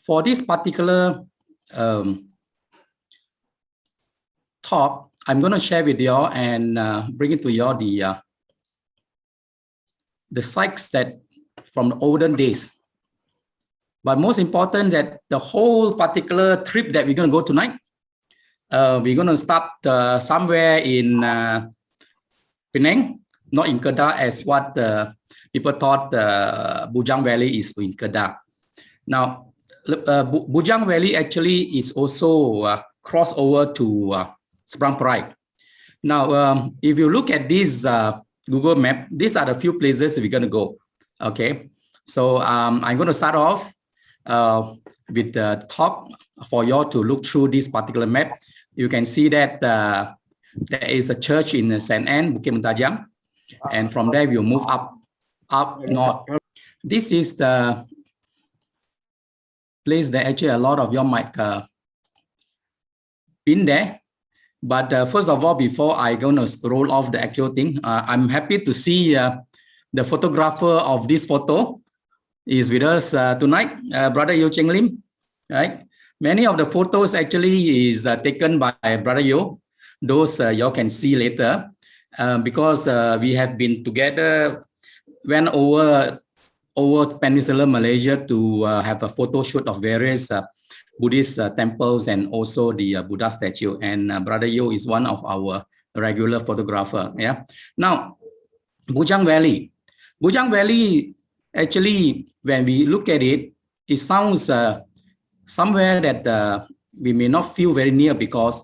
for this particular talk, I'm going to share with y'all and bring it to y'all the sites that from the olden days. But most important that the whole particular trip that we're going to go tonight, we're going to start somewhere in Penang, not in Kedah as what people thought Bujang Valley is in Kedah. Now, Bujang Valley actually is also crossed over to Seberang Perai. Now, if you look at this Google map, these are the few places we're going to go. Okay, so I'm going to start off with the talk for you all to look through this particular map. You can see that there is a church in St. Anne, Bukit Mentajam, and from there we'll move up north. This is the place that actually a lot of you might been there. But first of all, before I gonna roll off the actual thing, I'm happy to see the photographer of this photo is with us tonight, Brother Yo Cheng Lim, right? Many of the photos actually is taken by Brother Yo. Those you can see later because we have been together, went over Peninsular Malaysia to have a photo shoot of various Buddhist temples and also the Buddha statue. And Brother Yo is one of our regular photographer. Yeah. Now, Bujang Valley. Bujang Valley, actually, when we look at it, it sounds somewhere that we may not feel very near because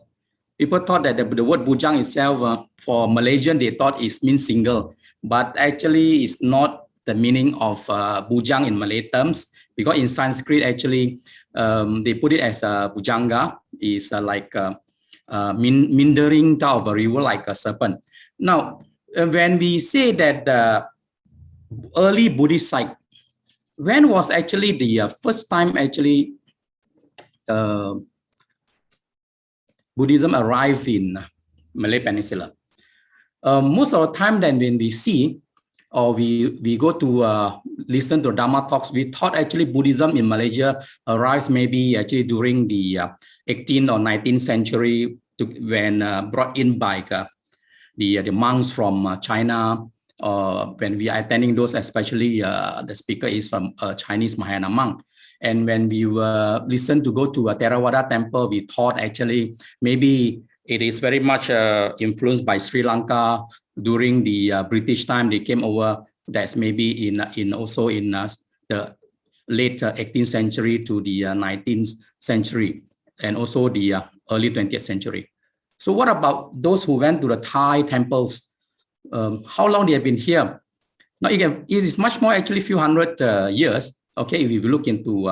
people thought that the word Bujang itself, for Malaysian, they thought it means single. But actually, it's not the meaning of Bujang in Malay terms, because in Sanskrit, actually, they put it as Bujanga, is like meandering type of a river, like a serpent. Now, when we say that the early Buddhist site, when was actually the first time actually Buddhism arrived in Malay Peninsula? Most of the time then when we see or we go to listen to Dhamma talks, we thought actually Buddhism in Malaysia arrives maybe actually during the 18th or 19th century when brought in by the monks from China. When we are attending those, especially the speaker is from a Chinese Mahayana monk. And when we listened to go to a Theravada temple, we thought actually maybe it is very much influenced by Sri Lanka. During the British time, they came over. That's maybe in also in the late 18th century to the 19th century, and also the early 20th century. So what about those who went to the Thai temples? How long they have been here? Now, again, it is much more actually few hundred years. Okay, if you look into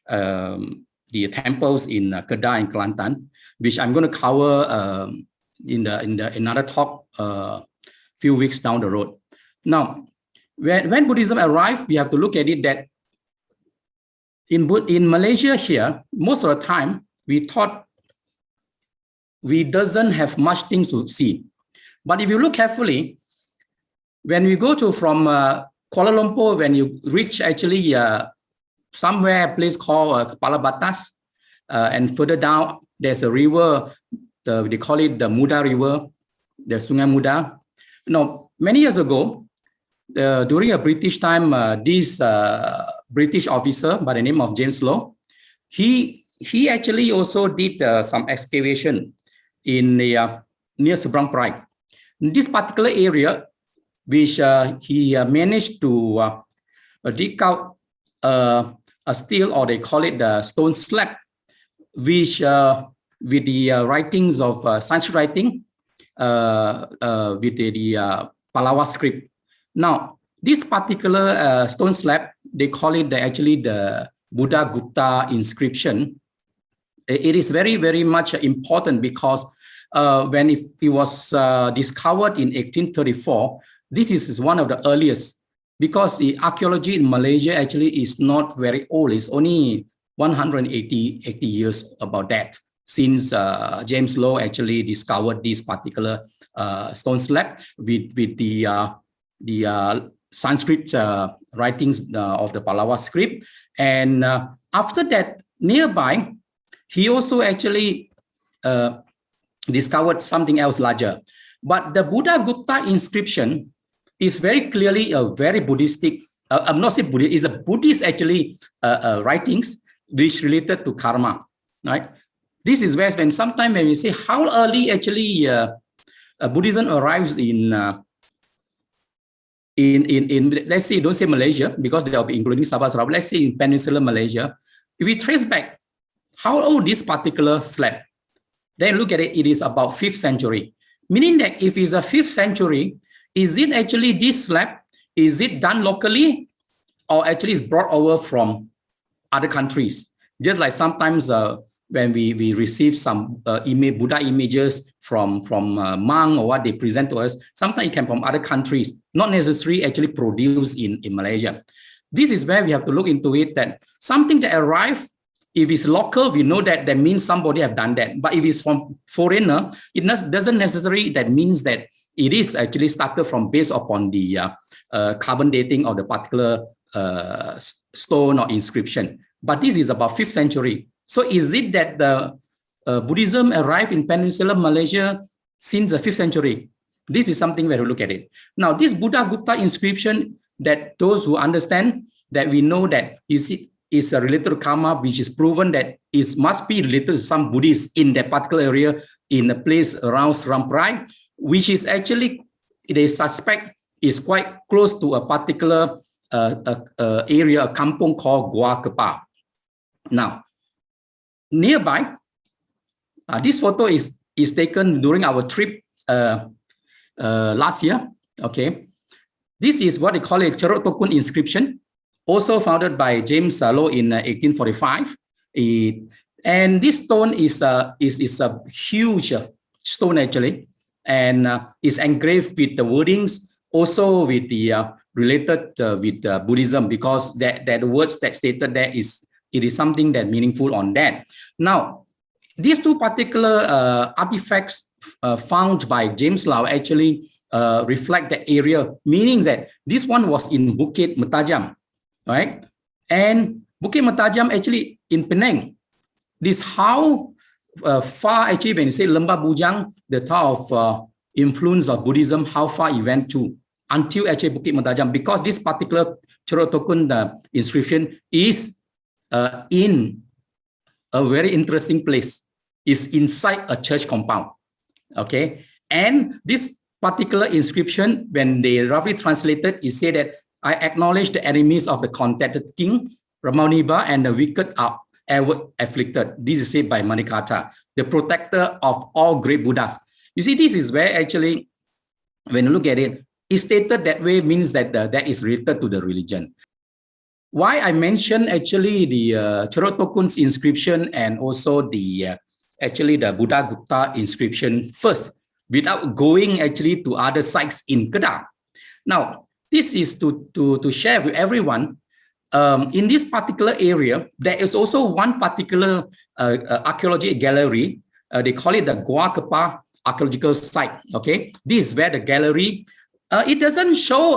the temples in Kedah and Kelantan, which I'm going to cover in another talk few weeks down the road. Now, when Buddhism arrived, we have to look at it that in Malaysia here, most of the time, we thought we doesn't have much things to see. But if you look carefully, when we go to from Kuala Lumpur, when you reach actually somewhere a place called Kepala Batas, and further down, there's a river, they call it the Muda River, the Sungai Muda. Now, many years ago, during a British time, this British officer by the name of James Lowe, he actually also did some excavation in the near Seberang Perai. In this particular area, which he managed to dig out a stele, or they call it the stone slab, which with the writings of Sanskrit writing, with the Palawa script. Now, this particular stone slab, they call it actually the Buddha Gupta inscription. It is very, very much important because when it was discovered in 1834, this is one of the earliest, because the archaeology in Malaysia actually is not very old. It's only 180 years about that, since James Lowe actually discovered this particular stone slab with the Sanskrit writings of the Pallava script. And after that, nearby, he also actually discovered something else larger. But the Buddha Gupta inscription is very clearly a very Buddhistic, I'm not saying Buddhist, it's a Buddhist actually writings which related to karma, right? This is where when sometimes when we say how early actually Buddhism arrives in let's say, don't say Malaysia, because they'll be including Sabah Sarawak, let's say in Peninsular Malaysia, if we trace back how old this particular slab, then look at it, it is about 5th century. Meaning that if it's a 5th century, is it actually this slab, is it done locally or actually is brought over from other countries? Just like sometimes when we receive some Buddha images from monk or what they present to us, sometimes it can from other countries, not necessarily actually produced in Malaysia. This is where we have to look into it, that something that arrived, if it's local, we know that that means somebody have done that. But if it's from foreigner, it doesn't necessarily that means that it is actually started from based upon the carbon dating of the particular stone or inscription. But this is about 5th century. So is it that the Buddhism arrived in Peninsular Malaysia since the 5th century? This is something where we look at it. Now, this Buddha Gupta inscription, that those who understand that we know that is related to karma, which is proven that it must be related to some Buddhists in that particular area, in a place around Seramprai, which is actually, they suspect is quite close to a particular area, a kampung called Gua Kepa. Now, nearby, this photo is taken during our trip last year. Okay, this is what they call a Ceruk Tokun inscription, also founded by James Low in 1845. And this stone is a huge stone actually, and is engraved with the wordings, also with the related with Buddhism, because that words that stated there it is something that meaningful on that. Now, these two particular artifacts found by James Lau actually reflect the area, meaning that this one was in Bukit Metajam, right? And Bukit Metajam actually in Penang. This how far actually when you say Lembah Bujang, the type of influence of Buddhism, how far it went to until actually Bukit Metajam, because this particular Ceruk Tokun inscription is in a very interesting place. Is inside a church compound. Okay, and this particular inscription, when they roughly translated, it said that I acknowledge the enemies of the contented king, Ramuniba, and the wicked are ever afflicted. This is said by Manikata, the protector of all great Buddhas. You see, this is where actually, when you look at it, it's stated that way means that that is related to the religion. Why I mentioned actually the Ceruk Tokun's inscription and also the actually the Buddha Gupta inscription first, without going actually to other sites in Kedah. Now, this is to share with everyone. In this particular area, there is also one particular archaeological gallery. They call it the Gua Kepa Archaeological Site. Okay, this is where the gallery. It doesn't show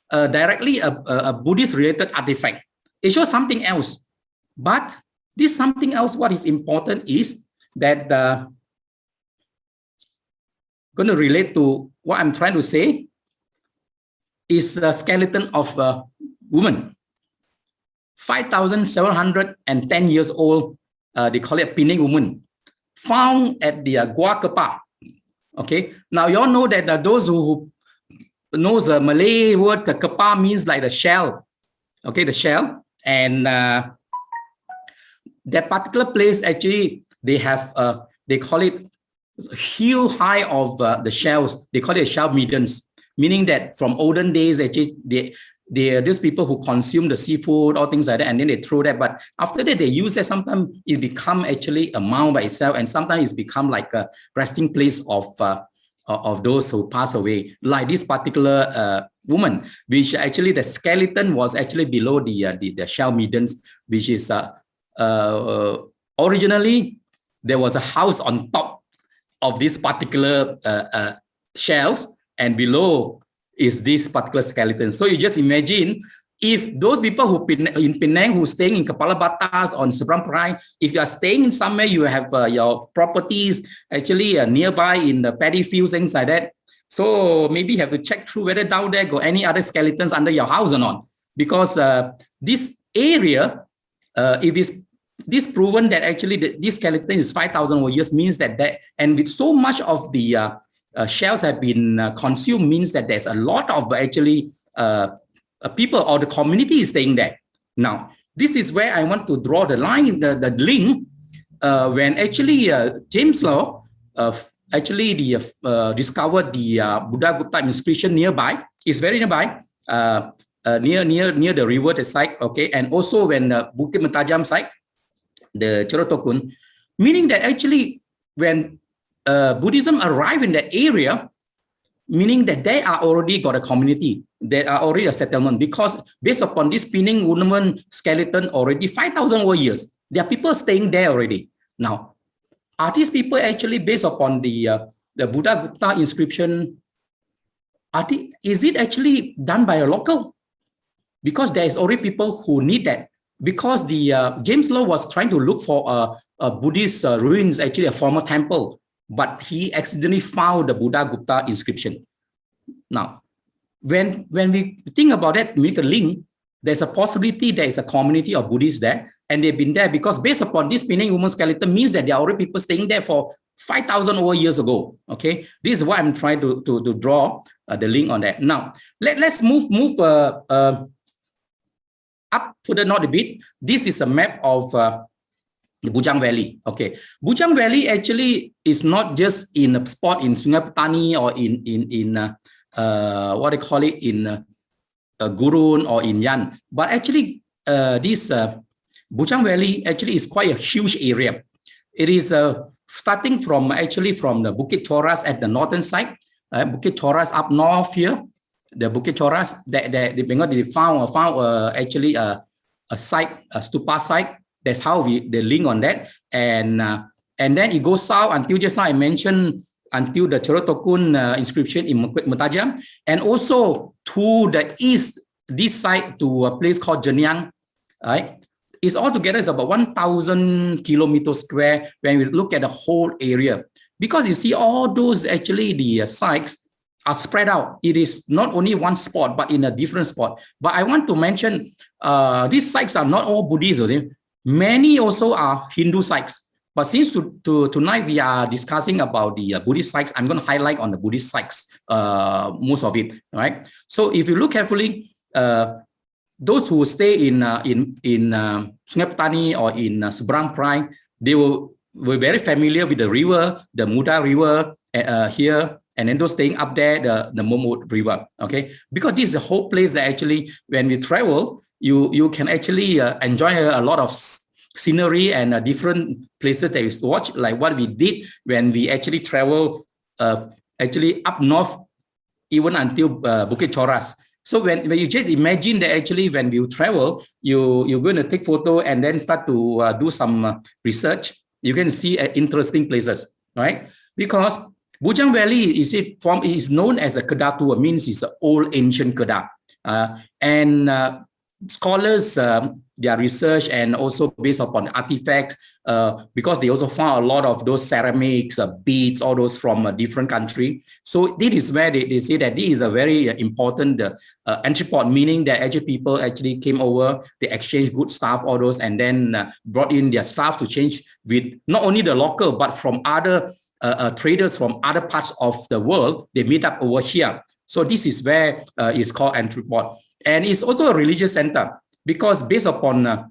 directly a Buddhist related artifact. It shows something else. But this something else, what is important is that going to relate to what I'm trying to say is a skeleton of a woman, 5,710 years old. They call it a Penang woman, found at the Gua Kepa. Okay, now you all know that those who knows the Malay word, the Kepa means like the shell. Okay, the shell. And that particular place actually they have they call it heel high of the shells. They call it shell middens, meaning that from olden days actually they are these people who consume the seafood or things like that, and then they throw that. But after that they use it. Sometimes it become actually a mound by itself, and sometimes it's become like a resting place of those who pass away. Like this particular woman, which actually the skeleton was actually below the shell middens, which is originally there was a house on top of this particular shells, and below is this particular skeleton. So you just imagine if those people who in Penang who staying in Kepala Batas or Seberang Perai, if you are staying in somewhere, you have your properties actually nearby in the paddy fields, things like that. So maybe you have to check through whether down there got any other skeletons under your house or not, because this area, if this proven that actually this skeleton is 5,000 years, means that and with so much of the shells have been consumed, means that there's a lot of actually people or the community is staying there. Now, this is where I want to draw the line, the link, when actually James Law actually discovered the Buddha Gupta inscription nearby. It's very nearby, near the river the site, okay, and also when Bukit Mentajam site, the Cherotokun, meaning that actually when Buddhism arrived in that area, meaning that they are already got a community, they are already a settlement, because based upon this Penang woman skeleton already 5,000 years, there are people staying there already. Now, are these people actually based upon the Buddha Gupta inscription? Is it actually done by a local? Because there is already people who need that. Because the James Law was trying to look for a Buddhist ruins, actually a former temple, but he accidentally found the Buddha Gupta inscription. Now, when we think about that, make a link, there's a possibility there is a community of Buddhists there, and they've been there because based upon this Penang woman skeleton means that there are already people staying there for 5,000 years ago. Okay, this is why I'm trying to draw the link on that. Now, let's move up further north a bit. This is a map of the Bujang Valley. Okay, Bujang Valley actually is not just in a spot in Sungai Petani or in what they call it in Gurun or in Yan, but actually this Bujang Valley actually is quite a huge area. It is starting from the Bukit Choras at the northern side, Bukit Choras up north here. The Bukit Choras that they found actually a site, a stupa site. That's how the link on that, and then it goes south until just now I mentioned until the Cherotokun inscription in Mentajam, and also to the east, this side to a place called Jenyang, right? It's altogether is about 1,000 kilometers square when we look at the whole area, because you see all those actually the sites are spread out. It is not only one spot, but in a different spot. But I want to mention these sites are not all Buddhist. Many also are Hindu sites. But since tonight we are discussing about the Buddhist sites, I'm going to highlight on the Buddhist sites, most of it, right? So if you look carefully, those who stay in Sungai Petani or in Seberang Perai, they were very familiar with the river, the Muda River here, and then those staying up there, the Momot River, okay? Because this is a whole place that actually, when we travel, you can actually enjoy a lot of scenery and different places that you watch, like what we did when we actually travel actually up north, even until Bukit Choras. So when you just imagine that actually when you travel, you're going to take photo and then start to do some research, you can see interesting places, right? Because Bujang Valley is known as a Kedah tour, means it's an old ancient Kedah. And scholars, their research and also based upon artifacts, because they also found a lot of those ceramics, beads, all those from a different country. So this is where they say that this is a very important entry port, meaning that actually people actually came over, they exchanged good stuff, all those, and then brought in their stuff to change with not only the local, but from other traders from other parts of the world. They meet up over here. So this is where it's called entry port. And it's also a religious center, because based upon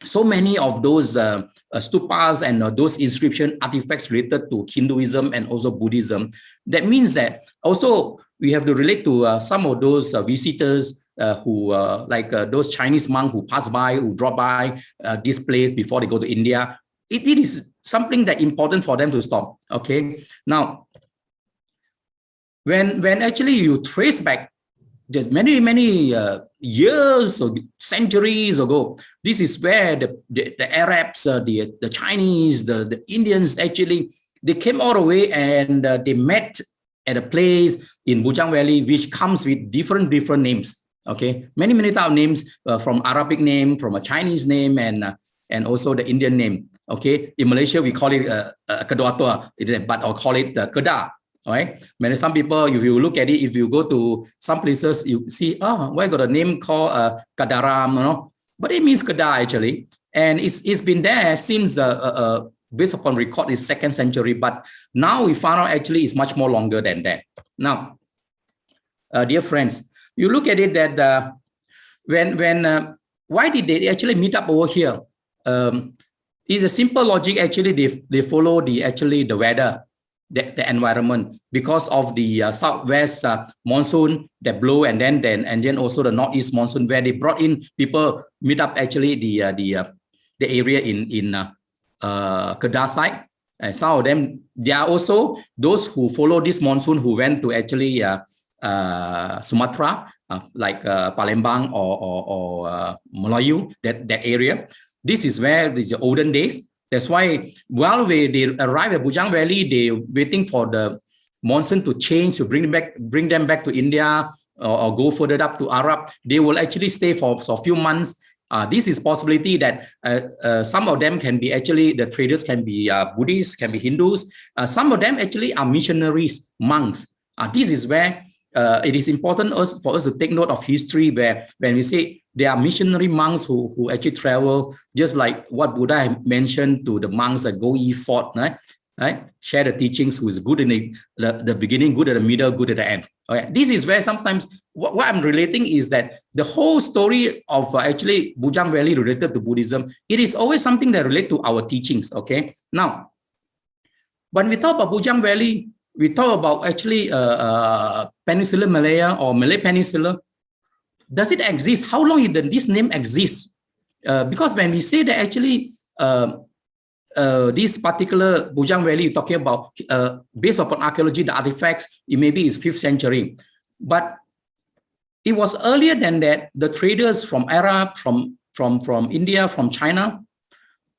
so many of those stupas and those inscription artifacts related to Hinduism and also Buddhism, that means that also we have to relate to some of those visitors who like those Chinese monks who pass by, who drop by this place before they go to India. It is something that important for them to stop. Okay, now when actually you trace back just many years or centuries ago, this is where the Arabs, the Chinese, the Indians actually, they came all the way and they met at a place in Bujang Valley, which comes with different names. Okay, many type of names from Arabic name, from a Chinese name, and also the Indian name. Okay, in Malaysia we call it Kedoatua, but or call it Kedah. All right, some people, if you look at it, if you go to some places, you see, why got a name called Kadaram, you know, but it means Kedah actually, and it's been there since based upon record is 2nd century, but now we found out actually it's much more longer than that. Now, dear friends, you look at it that why did they actually meet up over here? It's a simple logic. Actually, they follow the weather, the environment, because of the southwest monsoon that blow, and then also the northeast monsoon, where they brought in people meet up actually the area in Kedah side. And some of them, there are also those who follow this monsoon who went to actually Sumatra, like Palembang or Melayu, that area. This is where the olden days. That's why while they arrive at Bujang Valley, they waiting for the monsoon to change, to bring them back to India or go further up to Arab. They will actually stay for a few months. This is possibility that some of them can be actually, the traders can be Buddhists, can be Hindus. Some of them actually are missionaries, monks. This is where it is important for us to take note of history, where when we say there are missionary monks who actually travel, just like what Buddha mentioned to the monks at Go-Yi Fort, right? Share the teachings, who is good in the beginning, good at the middle, good at the end. Okay. This is where sometimes what I'm relating is that the whole story of actually Bujang Valley related to Buddhism, it is always something that relates to our teachings. Okay. Now, when we talk about Bujang Valley, we talk about actually Peninsular Malaya or Malay Peninsula. Does it exist? How long did this name exist? Because when we say that actually this particular Bujang Valley you're talking about, based upon archaeology, the artifacts, it maybe is 5th century. But it was earlier than that. The traders from Arab, from India, from China,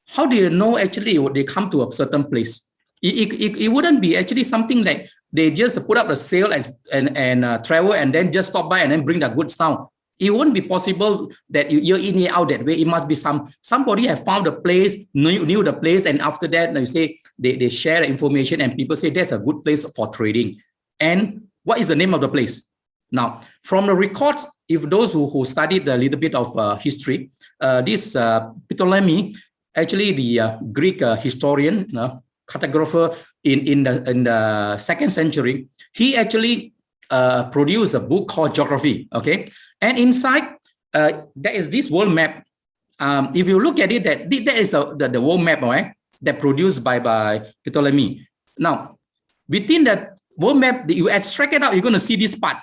how do you know actually they come to a certain place? It wouldn't be actually something like they just put up a sail and travel and then just stop by and then bring the goods down. It won't be possible that you're in, you're out that way. It must be somebody have found a place, knew the place, and after that, you say they share the information, and people say that's a good place for trading. And what is the name of the place? Now, from the records, if those who studied a little bit of history, this Ptolemy, actually the Greek historian, cartographer in the 2nd century, he actually produced a book called Geography. Okay, and inside there is this world map. If you look at it, that is the world map, right? That produced by Ptolemy. Now, within the world map, you extract it out, you're going to see this part,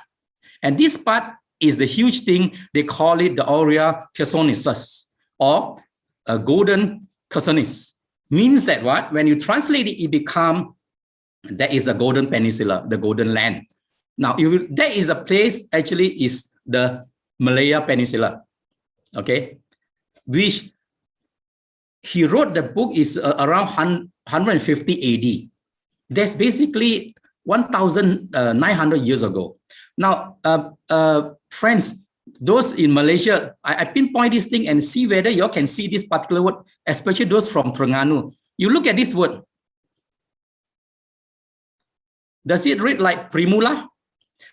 and this part is the huge thing. They call it the Aurea Chersonese, or a golden Chersonese. Means that what? When you translate it, it becomes that is a golden peninsula, the golden land. Now, that is a place actually is the Malaya Peninsula, okay, which he wrote the book is around 150 AD. That's basically 1,900 years ago. Now, friends, those in Malaysia, I pinpoint this thing and see whether you can see this particular word, especially those from Terengganu. You look at this word. Does it read like Primula?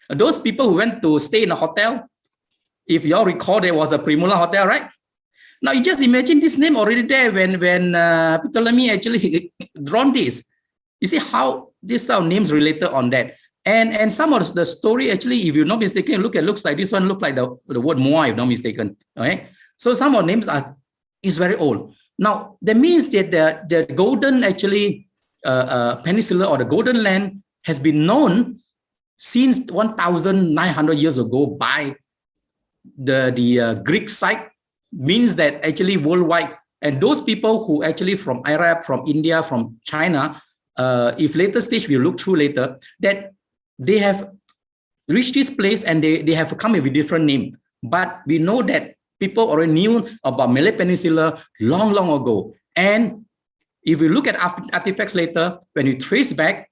Those people who went to stay in a hotel, if you all recall, there was a Primula hotel, right? Now you just imagine this name already there when Ptolemy actually drawn this. You see how these are names related on that. And some of the story actually, if you're not mistaken, looks like this one, look like the word Moai, if not mistaken. Okay, so some of the names is very old. Now that means that the golden actually peninsula or the golden land has been known since 1,900 years ago by the Greek side. Means that actually worldwide, and those people who actually from Arab, from India, from China, if later stage we look through later, that they have reached this place and they have come with a different name. But we know that people already knew about Malay Peninsula long ago. And if we look at artifacts later, when you trace back,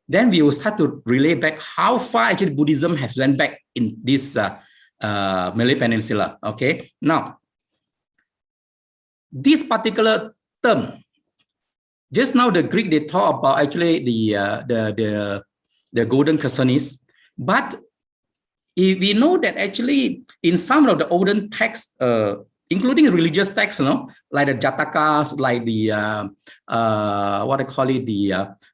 then we will start to relay back how far actually Buddhism has went back in this Malay Peninsula. Okay, now this particular term, just now the Greek they talk about actually the golden Chersonese, but if we know that actually in some of the olden texts, including religious texts, like the Jatakas, like the what I call it, the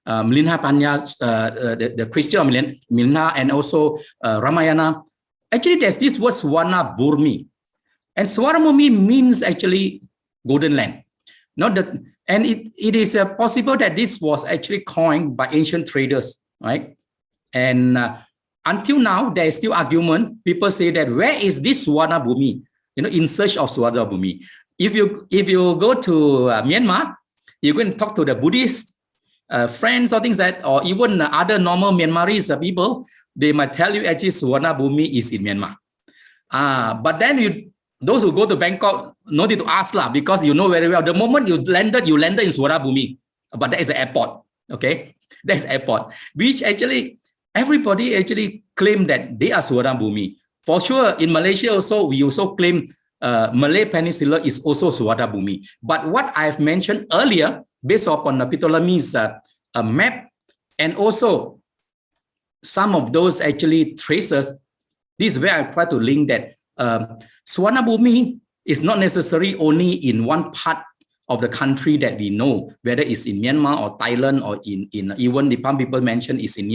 Milinha Panyas, the Christian Milinha, and also Ramayana. Actually, there's this word Swarna Burmi, and Swarna Burmi means actually golden land. Not that, and it is possible that this was actually coined by ancient traders, right? And until now, there is still argument. People say that where is this Swarna Bhumi? In search of Swarna Bhumi. If you go to Myanmar, you go and talk to the Buddhist friends or things that, or even other normal Myanmarese people, they might tell you actually Swarna Bhumi is in Myanmar. But then those who go to Bangkok, no need to ask lah, because you know very well. The moment you landed in Swarna Bhumi. But that is the airport. Okay, that's airport, which actually everybody actually claim that they are Swarna Bhumi. For sure, in Malaysia also, we also claim Malay Peninsula is also Swarna Bhumi. But what I've mentioned earlier, based upon the Ptolemy's map, and also some of those actually traces, this is where I try to link that Swarna Bhumi is not necessarily only in one part of the country that we know, whether it's in Myanmar or Thailand or in even the some people mention is in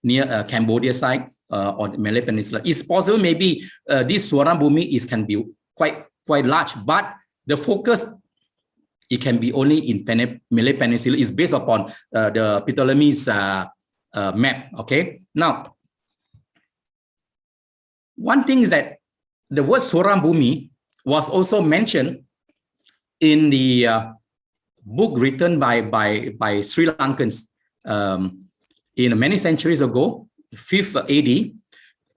near Cambodia side or the Malay Peninsula. It's possible maybe this Swarna Bhumi can be quite large, but the focus it can be only in Malay Peninsula is based upon the Ptolemy's map. Okay, now one thing is that the word Swarna Bhumi was also mentioned in the book written by Sri Lankans in many centuries ago, 5th AD,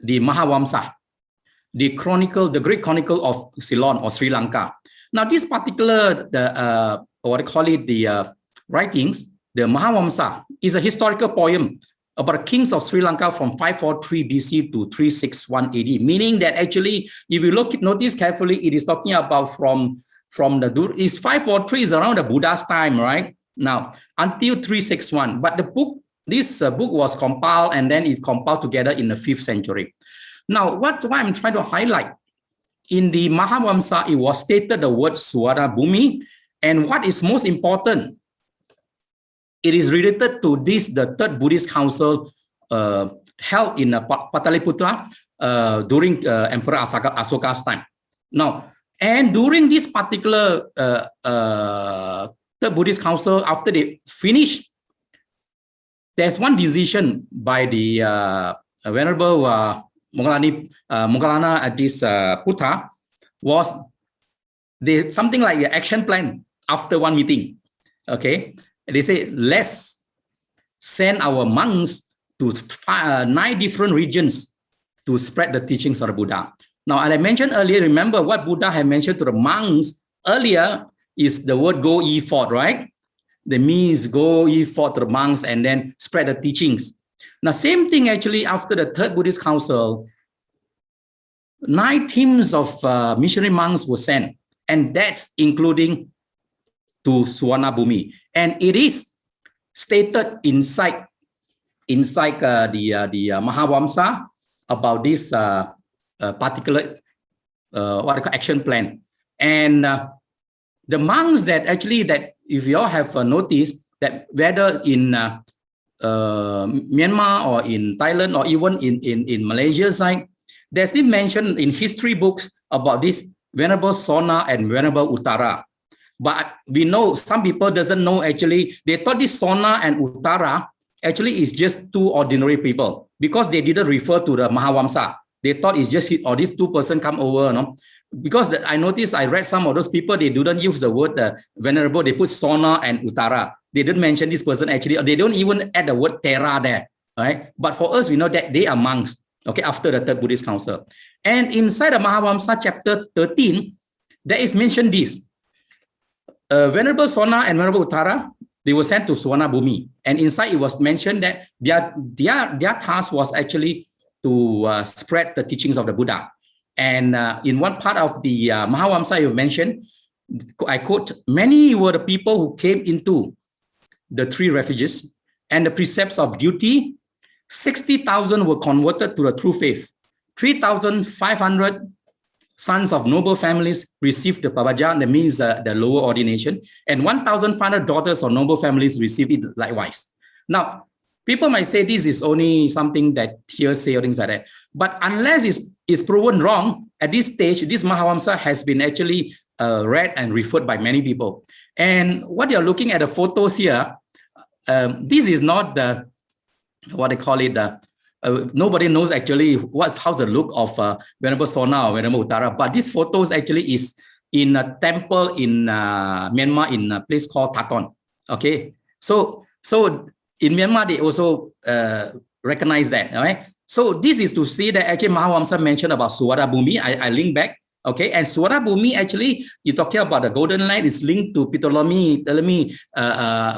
the Mahavamsa, the Great Chronicle of Ceylon or Sri Lanka. Now, this particular what I call it, the writings, the Mahavamsa is a historical poem about kings of Sri Lanka from 543 BC to 361 AD, meaning that actually, if you notice carefully, it is talking about from the 543 is around the Buddha's time, right? Now until 361, but this book was compiled and then it's compiled together in the 5th century. Now, why I'm trying to highlight in the Mahavamsa, it was stated the word Swarna Bhumi, and what is most important, it is related to the Third Buddhist Council held in Pataliputra during Emperor Asoka's time. Now, and during this particular Third Buddhist Council, after they finished, there's one decision by the Venerable Moggallana at this Putta, was something like an action plan after one meeting. Okay, they say, let's send our monks to 9 different regions to spread the teachings of the Buddha. Now, as I mentioned earlier, remember what Buddha had mentioned to the monks earlier is the word go ye forth, right? That means go ye forth to the monks and then spread the teachings. Now, same thing actually after the Third Buddhist Council, 9 teams of missionary monks were sent, and that's including to Swarna Bhumi. And it is stated inside the Mahavamsa about this particular what I call action plan. And the monks that actually, that if you all have noticed that whether in Myanmar or in Thailand or even in Malaysia side, there's still mention in history books about this Venerable Sona and Venerable Uttara. But we know some people doesn't know actually, they thought this Sona and Uttara actually is just 2 ordinary people because they didn't refer to the Mahavamsa. They thought it's just these 2 persons come over, no? Because I noticed, I read some of those people, they didn't use the word venerable, they put Sona and Uttara. They didn't mention this person actually, or they don't even add the word Thera there, right? But for us, we know that they are monks, okay, after the Third Buddhist Council. And inside the Mahavamsa chapter 13, there is mentioned this. Venerable Sona and Venerable Uttara, they were sent to Suvarnabhumi, and inside it was mentioned that their task was actually to spread the teachings of the Buddha. And in one part of the Mahavamsa you mentioned, I quote, many were the people who came into the three refuges and the precepts of duty. 60,000 were converted to the true faith. 3,500 sons of noble families received the Pabaja, that means the lower ordination, and 1,500 daughters of noble families received it likewise. Now, people might say this is only something that hearsay or things like that, but unless it's proven wrong, at this stage, this Mahavamsa has been actually read and referred by many people. And what you're looking at the photos here, this is not the, what they call it, nobody knows actually how's the look of Venerable Sona or Venerable Uttara, but this photos actually is in a temple in Myanmar, in a place called Taton. Okay, so in Myanmar they also recognize that. All right, so this is to see that actually Mahavamsa mentioned about Suvarnabhumi. I link back. Okay, and Suvarnabhumi actually, you're talking about the golden land is linked to Ptolemy,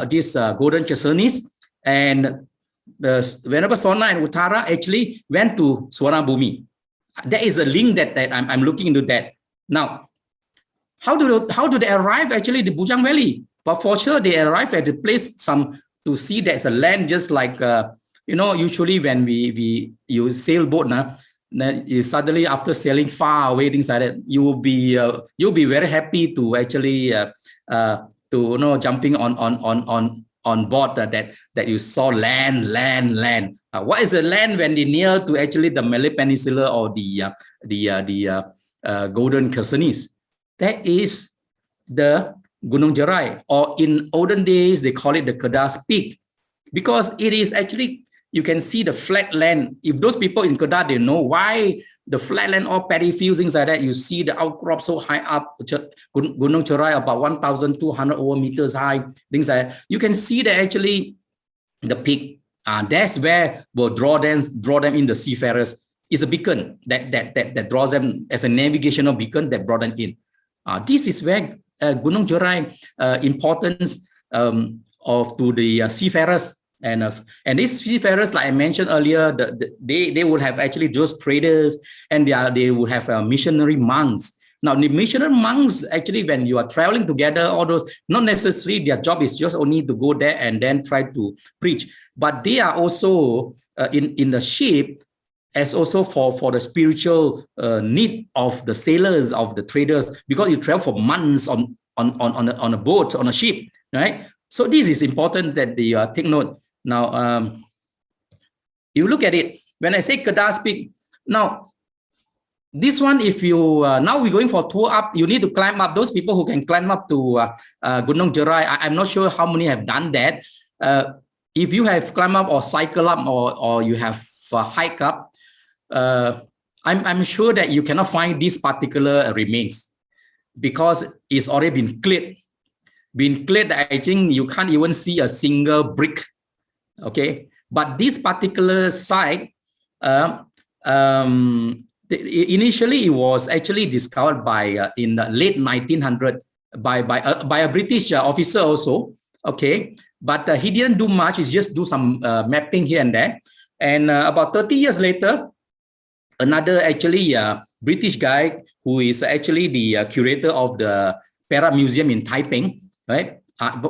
this golden Chersonese, and the Venerable Sona and Uttara actually went to Suvarnabhumi. There is a link that I'm looking into that. Now, how do they arrive actually the Bujang Valley? But for sure they arrive at the place to see there's a land just like usually when you sailboat now. Then you suddenly after sailing far away, things like that, you'll be very happy to actually jumping on board that you saw land. What is the land when they near to actually the Malay Peninsula or the Golden Chersonese? That is the Gunung Jerai, or in olden days they call it the Kedas Peak, because it is actually, you can see the flat land. If those people in Kedah, they know why the flat land or paddy fields, things like that, you see the outcrop so high up, Gunung Jerai about 1,200 over meters high, things like that. You can see that actually the peak, that's where will draw them in the seafarers. It's a beacon that draws them as a navigational beacon that brought them in. This is where Gunung Jerai importance to the seafarers. And these seafarers, like I mentioned earlier, they would have actually those traders, and they would have missionary monks. Now, the missionary monks, actually, when you are traveling together, all those, not necessarily their job is just only to go there and then try to preach, but they are also in the ship as also for the spiritual need of the sailors, of the traders, because you travel for months on a boat, on a ship, right? So this is important that they take note. Now, you look at it, when I say Kedas Peak, now, this one, if you, now we're going for tour up, you need to climb up. Those people who can climb up to Gunung Jerai, I'm not sure how many have done that. If you have climbed up or cycle up or you have hike up, I'm sure that you cannot find this particular remains because it's already been cleared. I think you can't even see a single brick. Okay, but this particular site, initially it was actually discovered by in the late 1900s by a British officer also. Okay, but he didn't do much. He just do some mapping here and there. And about 30 years later, another actually British guy who is actually the curator of the Perak Museum in Taiping, right?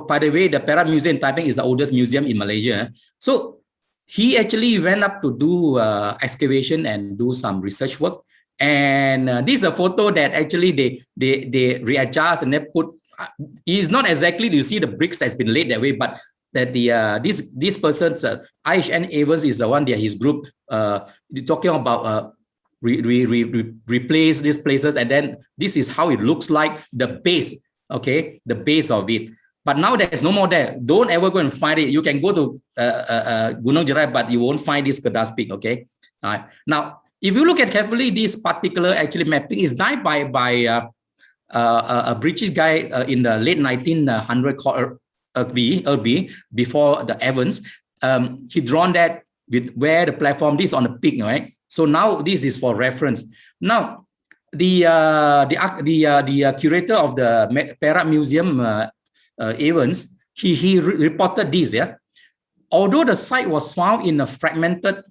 By the way, the Perak Museum in Taiping is the oldest museum in Malaysia. So he actually went up to do excavation and do some research work. And this is a photo that actually they readjust and they put. It's not exactly you see the bricks that's been laid that way, but that this person's I.H.N. Evans is the one that his group talking about replace these places, and then this is how it looks like the base. Okay, the base of it. But now there's no more there. Don't ever go and find it. You can go to Gunung Jerai, but you won't find this Kedas Peak. Okay. All right. Now, if you look at carefully, this particular actually mapping is done by a British guy in the late 1900s called Irby, before the Evans. He drawn that with where the platform is on the peak, right? So now this is for reference. Now, the curator of the Perak Museum, Evans, he reported this. Yeah, although the site was found in a fragmented,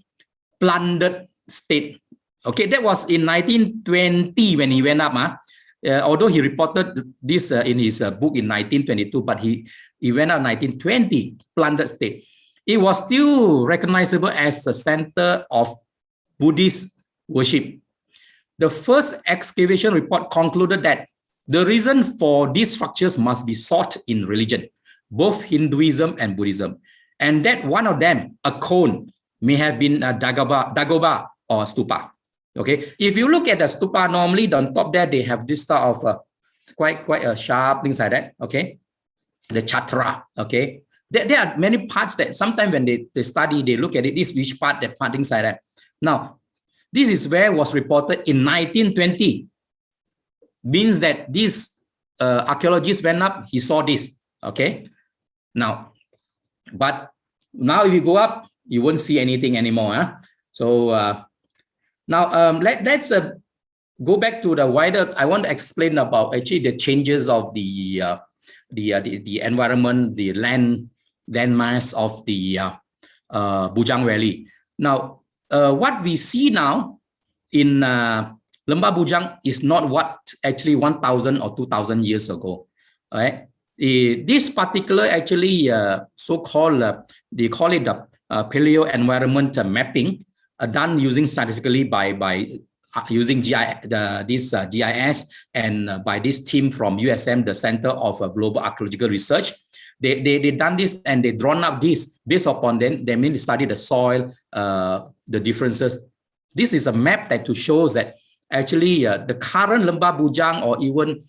plundered state. Okay, that was in 1920 when he went up. Although he reported this in his book in 1922, but he went up 1920, plundered state. It was still recognizable as the center of Buddhist worship. The first excavation report concluded that the reason for these structures must be sought in religion, both Hinduism and Buddhism, and that one of them, a cone, may have been a dagoba or stupa. Okay, if you look at the stupa, normally on top there they have this type of quite a sharp things like that. Okay, the chatra. Okay, there are many parts that sometimes when they study, they look at it, this which part, that part, things like that. Now, this is where was reported in 1920. Means that this archaeologist went up, he saw this. Okay, now, but now if you go up, you won't see anything anymore. So now let's go back to the wider. I want to explain about actually the changes of the environment, the land mass of the Bujang Valley. Now, what we see now in Lembah Bujang is not what actually 1,000 or 2,000 years ago. All right. This particular actually so-called, they call it the Paleo-environmental mapping, done using scientifically by using GIS and by this team from USM, the Center of Global Archaeological Research. They done this and they drawn up this based upon them. They mainly study the soil, the differences. This is a map that to shows that actually the current Lembah Bujang or even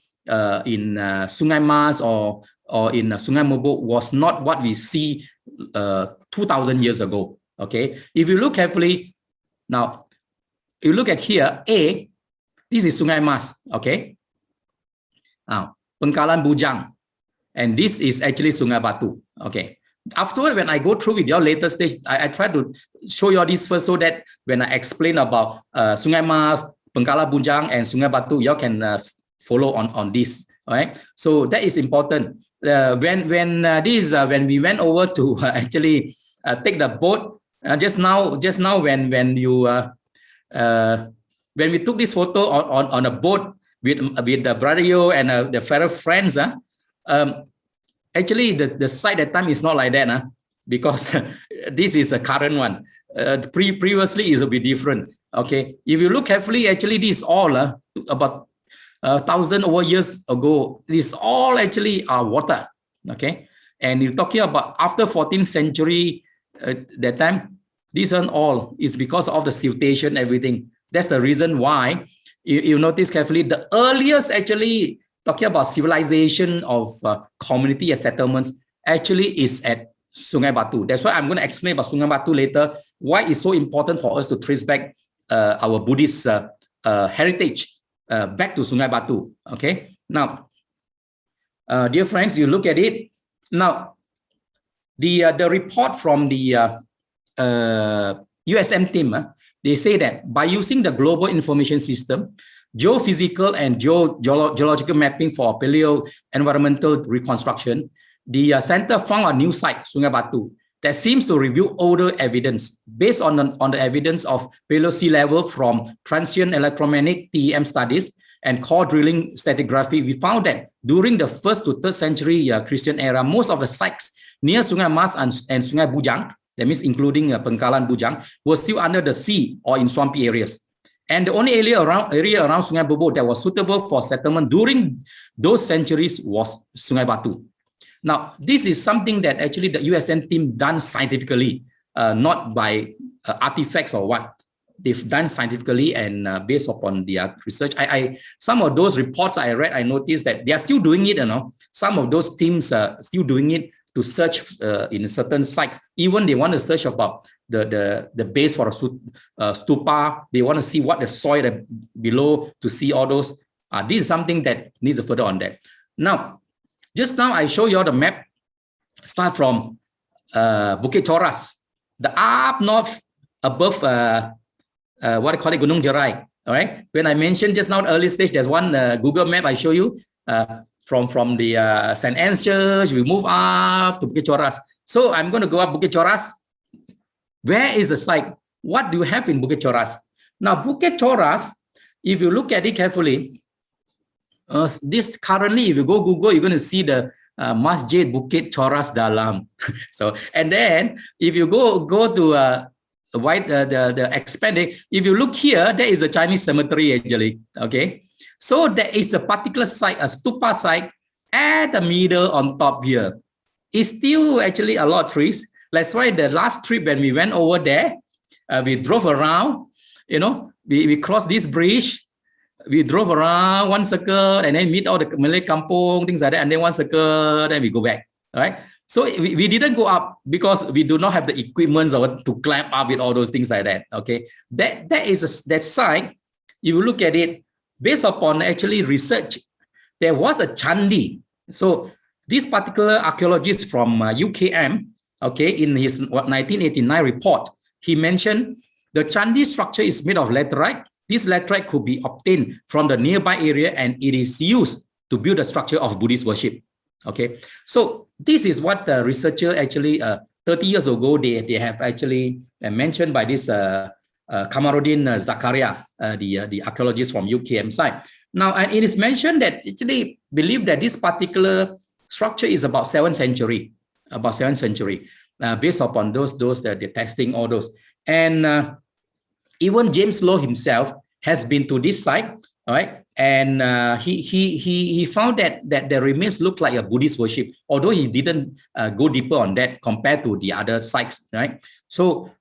in Sungai Mas or in Sungai Mobok was not what we see 2,000 years ago. Okay, if you look carefully now, you look at here, this is Sungai Mas. Okay, now Pangkalan Bujang, and this is actually Sungai Batu. Okay. Afterward, when I go through with your later stage, I try to show you all this first so that when I explain about Sungai Mas, Pangkalan Bujang, and Sungai Batu, you can follow on this. All right. So that is important. When we went over to actually take the boat just now when you when we took this photo on a boat with the brother Yo and the fellow friends, actually the site at time is not like that, because this is a current one. Previously is a bit different. Okay, if you look carefully, actually this all about 1,000 over years ago. This all actually are water. Okay, and you're talking about after 14th century, that time, this and all is because of the siltation, everything. That's the reason why you notice carefully the earliest actually talking about civilization of community and settlements actually is at Sungai Batu. That's why I'm going to explain about Sungai Batu later, why it's so important for us to trace back our Buddhist heritage back to Sungai Batu. Okay, now, dear friends, you look at it. Now, the report from the USM team, they say that by using the global information system, geophysical and geological mapping for paleo-environmental reconstruction, the center found a new site, Sungai Batu, that seems to reveal older evidence based on the evidence of paleo sea level from transient electromagnetic TEM studies and core drilling stratigraphy. We found that during the 1st to 3rd century Christian era, most of the sites near Sungai Mas and Sungai Bujang, that means including Pangkalan Bujang, were still under the sea or in swampy areas. And the only area around Sungai Bobo that was suitable for settlement during those centuries was Sungai Batu. Now, this is something that actually the USN team done scientifically, not by artifacts or what. They've done scientifically and based upon their research. Some of those reports I read, I noticed that they are still doing it. Some of those teams are still doing it to search in certain sites. Even they want to search about the base for a stupa. They want to see what the soil below to see all those. This is something that needs to further on that. Now, just now I show you all the map. Start from Bukit Coras, the up north above what I call it Gunung Jerai. All right. When I mentioned just now early stage, there's one Google map I show you. from the St. Anne's Church, we move up to Bukit Choras. So I'm going to go up Bukit Choras. Where is the site? What do you have in Bukit Choras? Now, Bukit Choras, if you look at it carefully, this currently, if you go Google, you're going to see the Masjid Bukit Choras Dalam. So, and then if you go to the expanding, if you look here, there is a Chinese cemetery actually. Okay, so there is a particular site, a stupa site at the middle on top here. It's still actually a lot of trees. That's why the last trip when we went over there, we drove around. You know, we crossed this bridge. We drove around one circle and then meet all the Malay kampung, things like that, and then one circle, then we go back. All right. So we didn't go up because we do not have the equipment to climb up with all those things like that. Okay. That site, if you look at it, based upon actually research, there was a Chandi. So this particular archaeologist from UKM, okay, in his 1989 report, he mentioned the Chandi structure is made of laterite. This laterite could be obtained from the nearby area and it is used to build the structure of Buddhist worship. Okay, so this is what the researcher actually 30 years ago they have actually mentioned by this Kamaruddin Zakaria, the archaeologist from UKM side. Now, and it is mentioned that actually believe that this particular structure is about 7th century, based upon those that they're testing all those. And even James Lowe himself has been to this site, all right, and he found that the remains look like a Buddhist worship, although he didn't go deeper on that compared to the other sites, right? So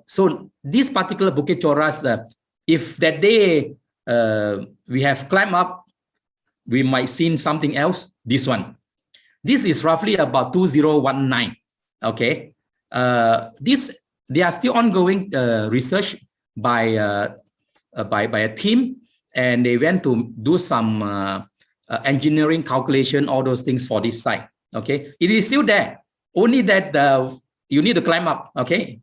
so this particular Bukit Choras, if that day we have climbed up, we might see something else. This one, this is roughly about 2019. Okay, they are still ongoing research by a team, and they went to do some engineering calculation, all those things for this site. Okay, it is still there, only that you need to climb up. Okay,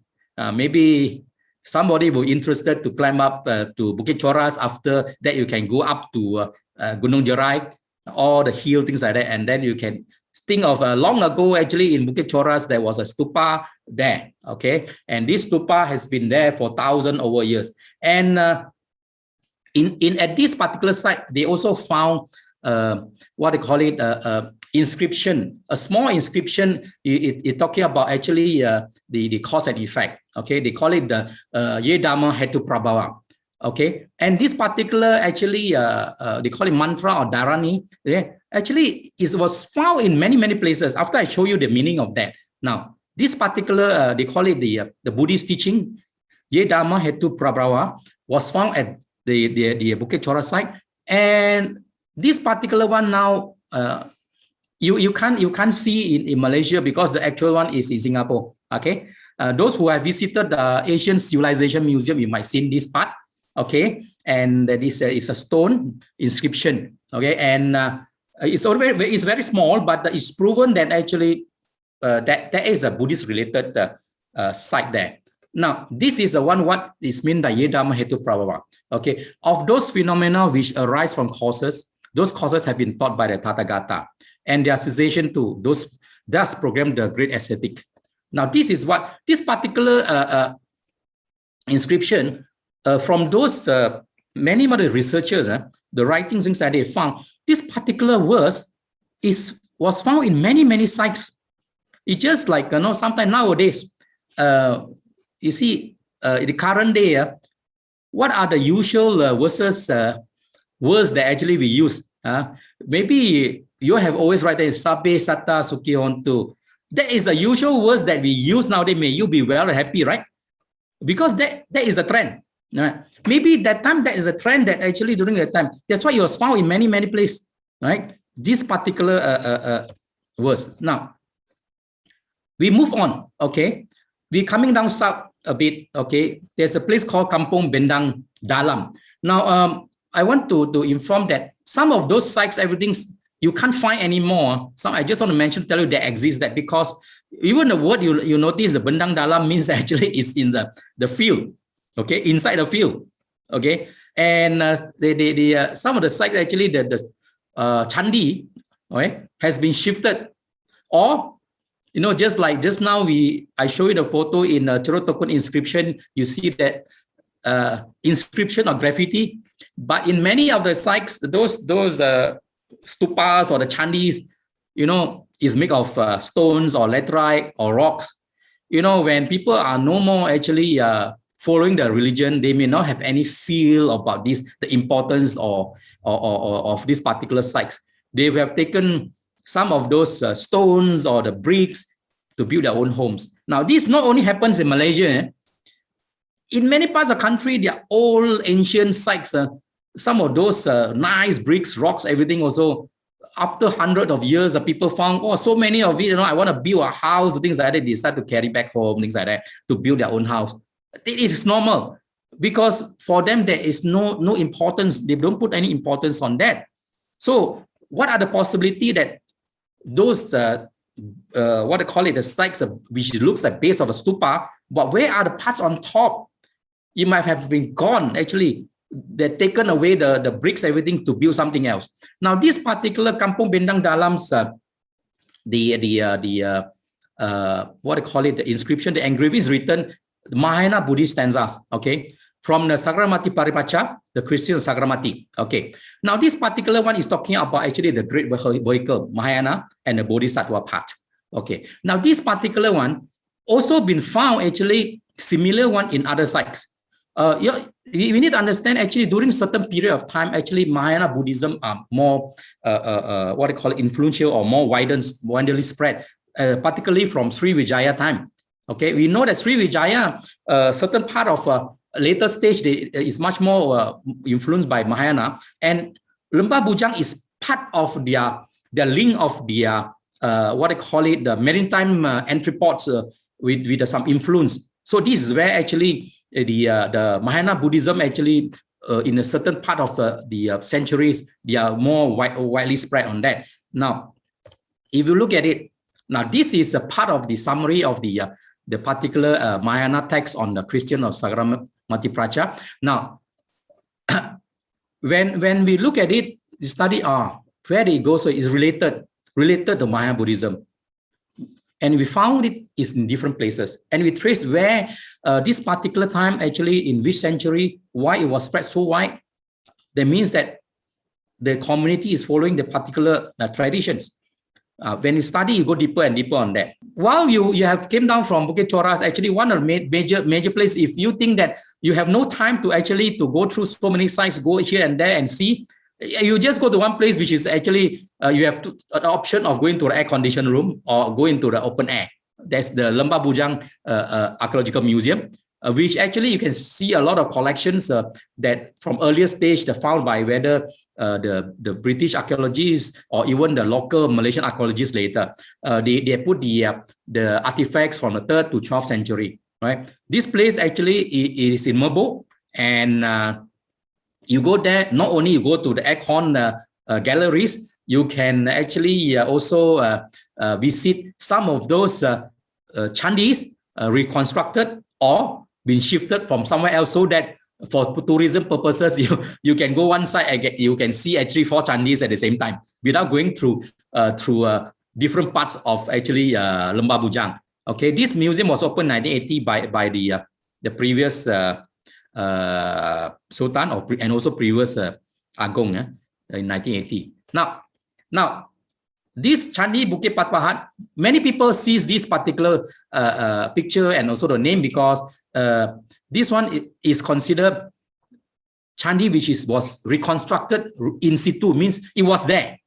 maybe somebody will interested to climb up to Bukit Choras. After that, you can go up to Gunung Jerai, all the hill, things like that, and then you can think of long ago, actually in Bukit Choras, there was a stupa there, okay? And this stupa has been there for over years. And at this particular site, they also found what they call it, inscription, a small inscription. It talking about actually the cause and effect, okay? They call it the Ye Dhamma Hetu Prabhava. Okay, and this particular actually they call it mantra or dharani. Yeah, actually it was found in many places. After I show you the meaning of that, now this particular they call it the Buddhist teaching, Ye Dhamma Hetu Prabhava, was found at the Bukit Choras site, and this particular one now you can't see in Malaysia because the actual one is in Singapore. Okay, those who have visited the Asian Civilization Museum, you might see this part. Okay, and this is a stone inscription. Okay, and it's very small, but it's proven that actually that there is a Buddhist related site there. Now, this is the one what is meant by Ye Dhamma Hetu Prabhava. Okay, of those phenomena which arise from causes, those causes have been taught by the Tathagata, and their cessation to those thus program the great ascetic. Now, this is what this particular inscription. From those many other researchers, the writings things that they found, this particular verse was found in many sites. It's just like sometimes nowadays, you see, in the current day, what are the usual words that actually we use? Maybe you have always write there, Sabe Sata Sukhi Hontu. That is the usual words that we use nowadays. May you be well and happy, right? Because that is a trend. Maybe that time that is a trend that actually during that time, that's why it was found in many places, right? This particular verse. Now, we move on, okay? We're coming down south a bit, okay? There's a place called Kampung Bendang Dalam. Now, I want to inform that some of those sites, everything's you can't find anymore. So I just want to tell you they exist, that because even the word you notice, the Bendang Dalam means actually is in the field. Okay, inside the field. Okay, and some of the sites actually the Chandi right, has been shifted, or just like just now I show you the photo in Cherotokun inscription. You see that inscription or graffiti, but in many of the sites, those stupas or the chandis, is made of stones or laterite or rocks. When people are no more actually following the religion, they may not have any feel about the importance of these particular sites. They have taken some of those stones or the bricks to build their own homes. Now, this not only happens in Malaysia. In many parts of the country, there are old ancient sites. Some of those nice bricks, rocks, everything also, after hundreds of years, people found, so many of it, I want to build a house, things like that. They decide to carry back home, things like that, to build their own house. It is normal because for them, there is no importance. They don't put any importance on that. So what are the possibility that those, what they call it, the sites, which looks like base of a stupa, but where are the parts on top? It might have been gone, actually. They've taken away the bricks, everything, to build something else. Now, this particular Kampung Bendang Dalam's, what they call it, the inscription, the engraving is written Mahayana Buddhist stanzas, okay, from the Sagramati Paripacha, the Christian Sagramati, okay. Now, this particular one is talking about actually the great vehicle, Mahayana, and the Bodhisattva part, okay. Now, this particular one also been found actually similar one in other sites. We need to understand actually during certain period of time, actually Mahayana Buddhism are more what they call it, influential or more widely spread, particularly from Sri Vijaya time. Okay, we know that Sri Vijaya, certain part of later stage, is much more influenced by Mahayana, and Lembah Bujang is part of their link of their what they call it, the maritime entry ports with some influence. So this is where actually the Mahayana Buddhism actually in a certain part of the centuries, they are more widely spread on that. Now, if you look at it, now this is a part of the summary of the particular Mahayana text on the Christian of Sagramati Pracha. Now, when we look at it, the study where it goes, so it's related to Mahayana Buddhism. And we found it is in different places. And we traced where this particular time, actually in which century, why it was spread so wide. That means that the community is following the particular traditions. When you study, you go deeper and deeper on that. While you have came down from Bukit Choras, actually one of the major places, if you think that you have no time to actually to go through so many sites, go here and there and see, you just go to one place, which is actually you have an option of going to the air-conditioned room or going to the open air. That's the Lembah Bujang Archaeological Museum, which actually you can see a lot of collections that from earlier stage they're found by whether the British archaeologists or even the local Malaysian archaeologists later. They put the artifacts from the 3rd to 12th century. Right. This place actually is in Merbok, and you go there, not only you go to the aircon galleries, you can actually also visit some of those chandis reconstructed or been shifted from somewhere else, so that for tourism purposes, you can go one side and you can see actually 4 chandis at the same time without going through different parts of actually Lembah Bujang. Okay, this museum was opened in 1980 by the previous Sultan and also previous Agong in 1980. Now, this Candi Bukit Patpahat, many people sees this particular picture and also the name because this one is considered Candi which was reconstructed in situ, means it was there.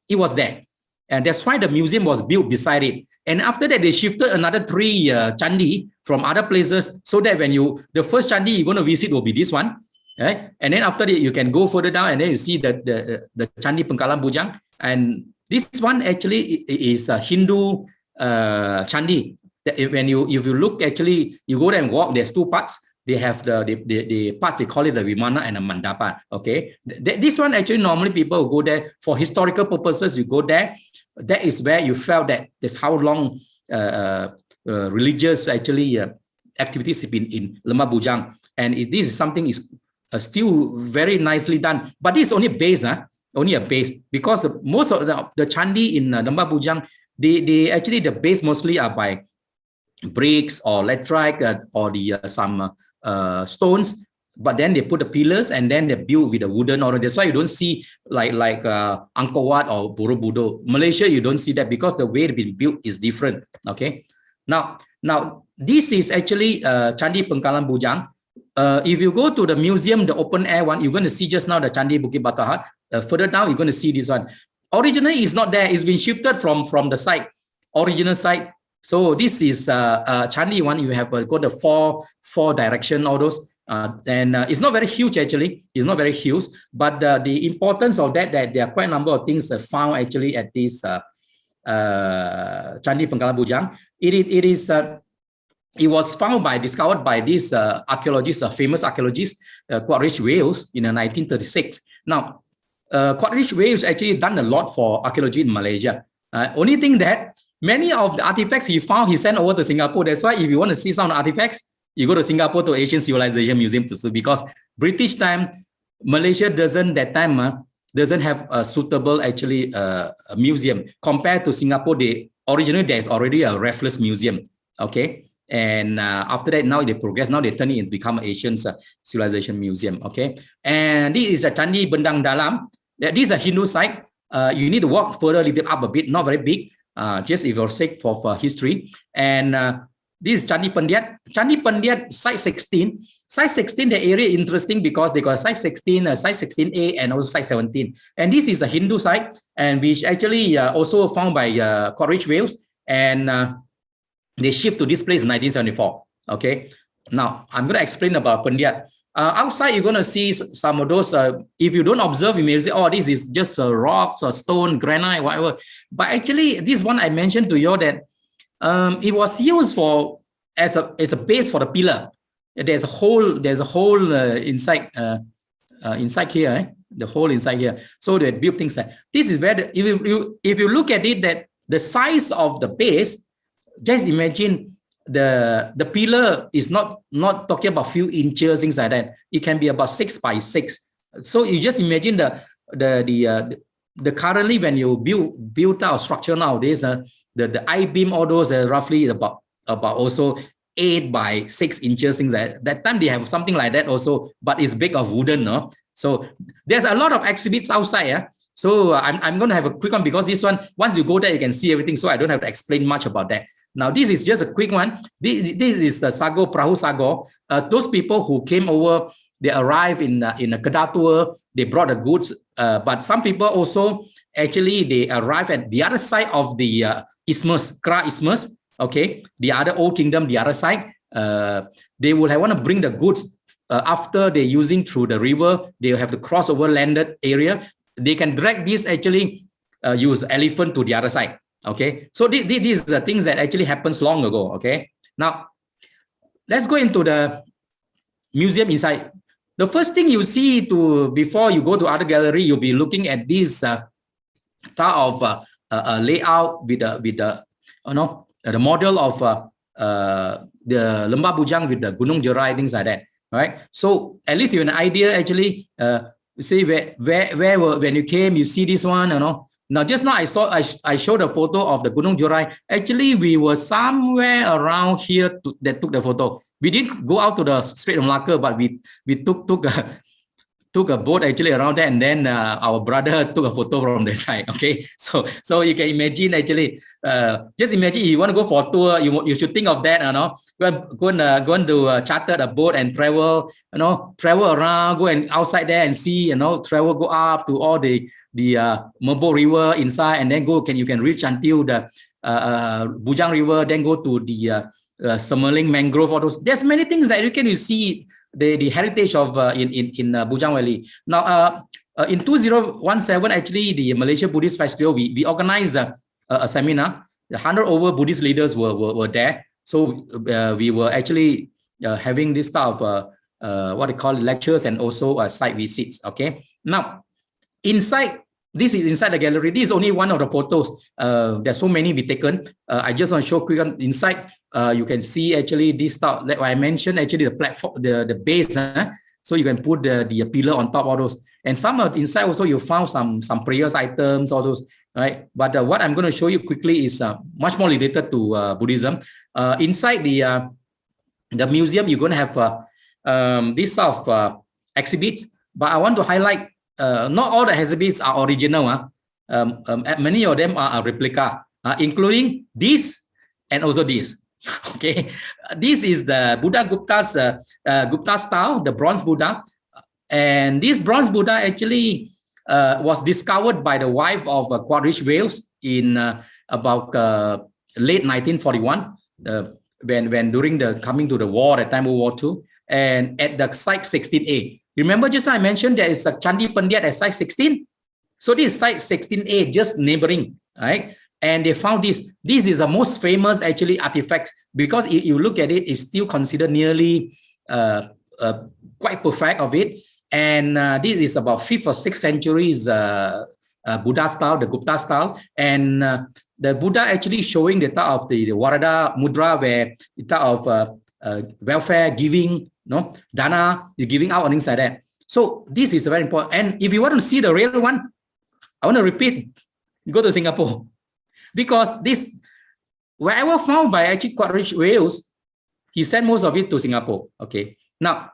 And that's why the museum was built beside it. And after that, they shifted another 3 Candi from other places, so that when the first Candi you're going to visit will be this one, right? And then after that, you can go further down and then you see the Candi Pengkalan Bujang. And this one actually is a Hindu Candi. If you look, actually, you go there and walk, there's 2 parts. They have the parts, they call it the Vimana and the Mandapa. Okay, this one actually normally people go there for historical purposes. You go there, that is where you felt that that's how long religious actually activities have been in Lembah Bujang, and this is something is still very nicely done. But this is only base. only a base, because most of the Chandi in Dhamma Bujang, they actually, the base mostly are by bricks or laterite or the some stones, but then they put the pillars and then they build with the wooden, or that's why you don't see like Angkor Wat or Borobudur. Malaysia, you don't see that because the way it's been built is different. Okay, now this is actually Candi Pengkalan Bujang. If you go to the museum, the open air one, you're going to see just now the Candi Bukit Batahat. Further down, you're going to see this one. Originally, it's not there. It's been shifted from the site, original site. So this is Candi one. You have got the four direction, all those. And it's not very huge actually. It's not very huge, but the importance of that there are quite a number of things found actually at this Candi Pengkalan Bujang. It was discovered by this archaeologist, a famous archaeologist, Quaritch Wales, in 1936. Now, Quaritch Wales actually done a lot for archaeology in Malaysia. Only thing that many of the artifacts he found, he sent over to Singapore. That's why if you want to see some artifacts, you go to Singapore to Asian Civilization Museum to see, because British time, Malaysia doesn't have a suitable actually museum compared to Singapore. Originally there's already a Raffles Museum. Okay. And after that, now they progress. Now they turn it into become Asian Civilization Museum. Okay, and this is a Candi Bendang Dalam. This is a Hindu site. You need to walk further, a little up a bit. Not very big. Just if you're sake for history. And this is Candi Pendiat. Candi Pendiat site 16. Site 16, the area is interesting because they got site 16, site 16A, and also site 17. And this is a Hindu site, and which actually also found by Quaritch Wales. And they shift to this place in 1974. Okay. Now I'm going to explain about Pendiat. Outside, you're going to see some of those. If you don't observe, you may say, "Oh, this is just rocks or stone, granite, whatever." But actually, this one I mentioned to you that it was used for as a base for the pillar. There's a hole. Inside here. The hole inside here. So they built things like this. Is where if you look at it, that the size of the base. Just imagine the pillar is not talking about few inches, things like that. It can be about 6 by 6. So you just imagine the currently when you build out structure nowadays, the I-beam, all those are roughly about also 8 by 6 inches, things like that. That time they have something like that also, but it's big of wooden, no? So there's a lot of exhibits outside, yeah. So I'm going to have a quick one because this one, once you go there, you can see everything. So I don't have to explain much about that. Now, this is just a quick one. This is the Sago, Perahu Sago. Those people who came over, they arrived in a Kedah tour. They brought the goods. But some people also, actually, they arrived at the other side of the Isthmus, Kra Isthmus. Okay, the other old kingdom, the other side. They will want to bring the goods after they're using through the river. They have to cross over landed area. They can drag this actually use elephant to the other side. Okay, so these is the things that actually happens long ago. Okay, now let's go into the museum inside. The first thing you see before you go to other gallery, you'll be looking at this type of layout with the the model of the Lembah Bujang with the Gunung Jerai, things like that. Right. So at least you have an idea actually. See where when you came, you see this one, Now just now I showed a photo of the Gunung Jerai. Actually, we were somewhere around here that took the photo. We didn't go out to the Strait of Malacca, but we took a boat actually around there, and then our brother took a photo from the side. Okay, so you can imagine actually. Just imagine if you want to go for a tour, you should think of that. Going to charter a boat and travel. Travel around, go and outside there and see. Travel, go up to all the Merbok River inside, and then you can reach until the Bujang River, then go to the Semeling mangrove. All those. There's many things that you see. The heritage of in Bujang Valley. Now, in 2017, actually, the Malaysia Buddhist Festival, we organized a seminar. 100 over Buddhist leaders were there. So we were actually having this type of what they call lectures and also site visits. Okay. Now, this is inside the gallery. This is only one of the photos. There's so many we taken. I just want to show quick on inside. You can see actually this stuff that I mentioned. Actually, the platform, the base. So you can put the pillar on top, all those. And some of inside also you found some prayers items, all those, right? But what I'm going to show you quickly is much more related to Buddhism. Inside the museum, you're going to have this sort of exhibits. But I want to highlight not all the exhibits are original. Many of them are a replica, including this and also this. Okay, this is the Buddha Gupta's Gupta style, the bronze Buddha, and this bronze Buddha actually was discovered by the wife of Quaritch Wales in about late 1941, when during the coming to the war at time of World War II, and at the site 16A. Remember, just I mentioned there is a Chandi Pandiat at site 16. So this is site 16A, just neighboring, right? And they found this. This is the most famous actually artifact, because if you look at it, it's still considered nearly quite perfect of it. And this is about 5th or 6th centuries Buddha style, the Gupta style. And the Buddha actually showing the type of the Warada Mudra, where the type of welfare, giving, dana, is giving out and things like that. So this is very important. And if you want to see the real one, I want to repeat, go to Singapore. Because this, wherever found by actually Quaritch Wales, he sent most of it to Singapore. Okay. Now,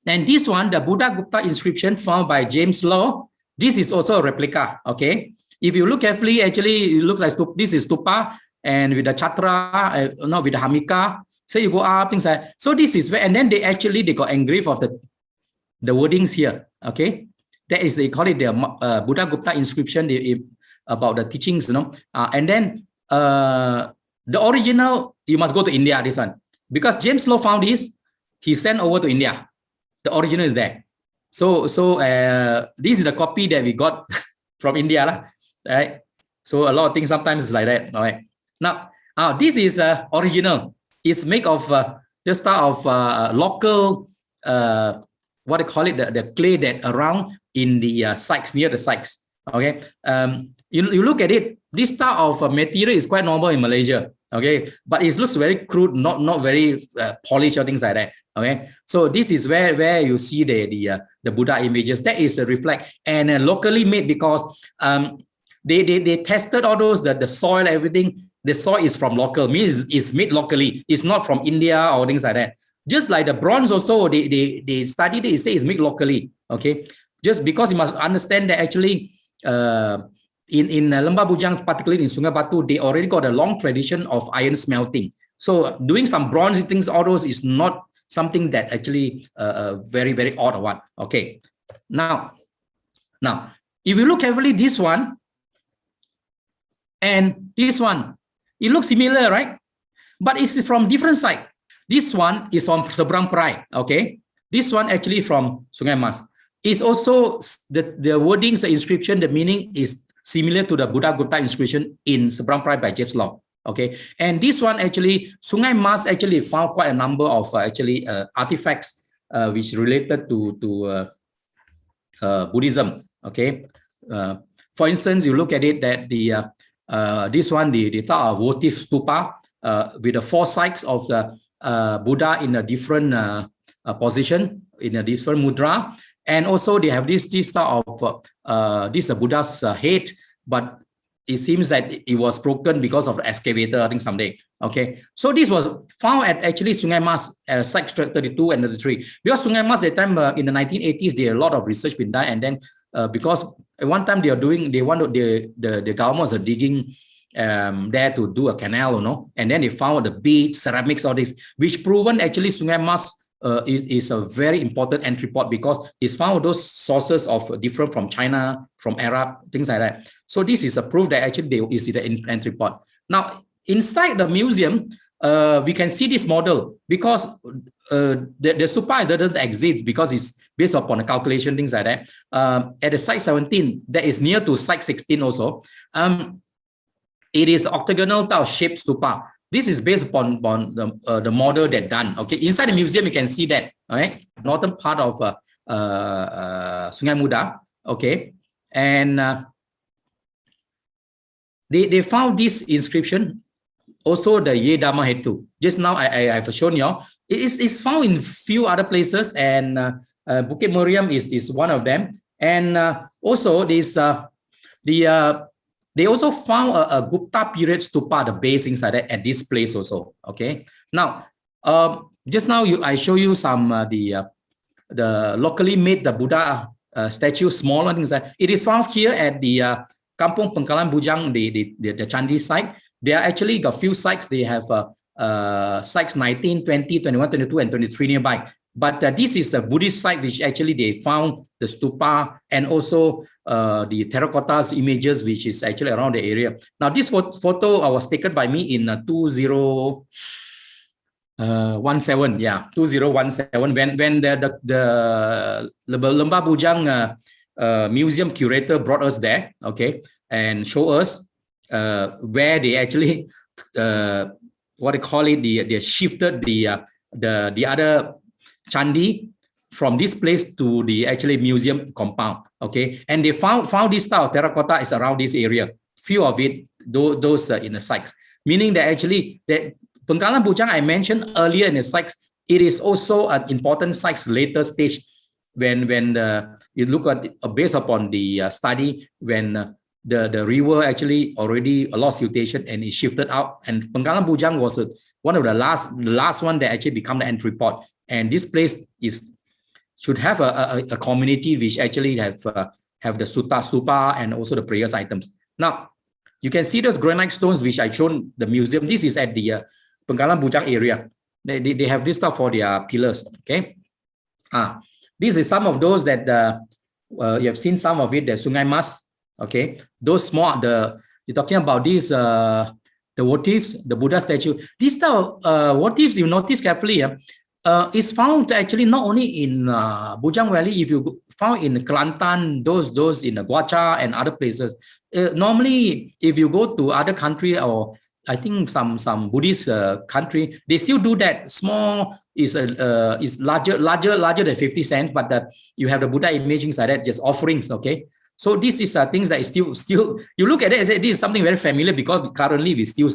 and this one, the Buddha Gupta inscription found by James Law, this is also a replica. Okay. If you look carefully, actually, it looks like this is stupa, and with the chatra, with the hamika. So you go up, things like that. So this is where, and then they got engraved of the wordings here. Okay. That is, they call it the Buddha Gupta inscription. About the teachings, and then the original, you must go to India, this one, because James Law found this, he sent over to India. The original is there. So this is the copy that we got from India, right? So a lot of things sometimes is like that. All right. Now, this is original. It's made of just of local, what they call it, the clay that around in the sites, near the sites. Okay. You look at it, this type of material is quite normal in Malaysia, okay, but it looks very crude, not very polished or things like that. Okay, so this is where you see the Buddha images. That is a reflect, and locally made, because they tested all those, the soil, everything. The soil is from local, means it's made locally. It's not from India or things like that. Just like the bronze also, they studied it. It says it's made locally. Okay, just because you must understand that actually. In Lembah Bujang, particularly in Sungai Batu, they already got a long tradition of iron smelting. So doing some bronze things, all those is not something that actually very, very odd or what. Okay. Now, if you look carefully, this one and this one, it looks similar, right? But it's from different side. This one is from Seberang Perai. Okay. This one actually from Sungai Mas. It's also the wordings, the inscription, the meaning is similar to the Buddha Gupta inscription in Seberang Perai by James Law. Okay, and this one actually, Sungai Mas actually found quite a number of artifacts which related to Buddhism. Okay, for instance, you look at it that this one, the type of votive stupa with the 4 sides of the Buddha in a different position, in a different mudra. And also they have this type of this Buddha's head, but it seems that it was broken because of the excavator, I think someday. Okay, so this was found at actually Sungai Mas, site 32 and 33. Because Sungai Mas, that time in the 1980s, there a lot of research been done, and then because at one time the government was digging there to do a canal, and then they found the beads, ceramics, all this, which proven actually Sungai Mas is a very important entry port, because it's found those sources of different from China, from Arab, things like that. So this is a proof that actually there is the entry port. Now, inside the museum, we can see this model, because the stupa doesn't exist, because it's based upon a calculation, things like that. At the site 17, that is near to site 16 also. It is octagonal type of shaped stupa. This is based upon the model that done. Okay, inside the museum you can see that. All right, northern part of Sungai Muda. Okay, and they found this inscription. Also the Ye Dhamma Hetu. Just now I have shown you It's found in few other places, and Bukit Meriam is one of them. And also this they also found a Gupta period stupa, the base inside at this place also. Okay. Now, just now I show you some the locally made the Buddha statue, smaller things. It is found here at the Kampung Pangkalan Bujang, the Candi site. There are actually got few sites. They have sites 19, 20, 21, 22, and 23 nearby. But this is the Buddhist site which actually they found the stupa and also the terracotta images which is actually around the area. Now this photo was taken by me in 2017, yeah, 2017 when the Lembah Bujang museum curator brought us there, okay, and show us where they actually what they call it, they shifted the other Chandi from this place to the actually museum compound, okay, and they found this style of terracotta is around this area. Few of it, those in the sites, meaning that actually that Pangkalan Bujang I mentioned earlier in the sites, it is also an important site later stage when you look at based upon the study when the river actually already lost siltation and it shifted out, and Pangkalan Bujang was one of the last one that actually become the entry port. And this place should have a community which actually have the stupa and also the prayers items. Now you can see those granite stones which I shown the museum. This is at the Pangkalan Bujang area. They have this stuff for their pillars. Okay, this is some of those that you have seen some of it. The Sungai Mas. Okay, those small you're talking about these the votives, the Buddha statue. These type of votives, you notice carefully. Is found actually not only in Bujang Valley. If you found in Kelantan, those in Guacha and other places. Normally, if you go to other country or I think some Buddhist country, they still do that. Small is larger than 50 cents, but you have the Buddha image inside that, just offerings. Okay, so this is things that is still you look at it and say this is something very familiar because currently we still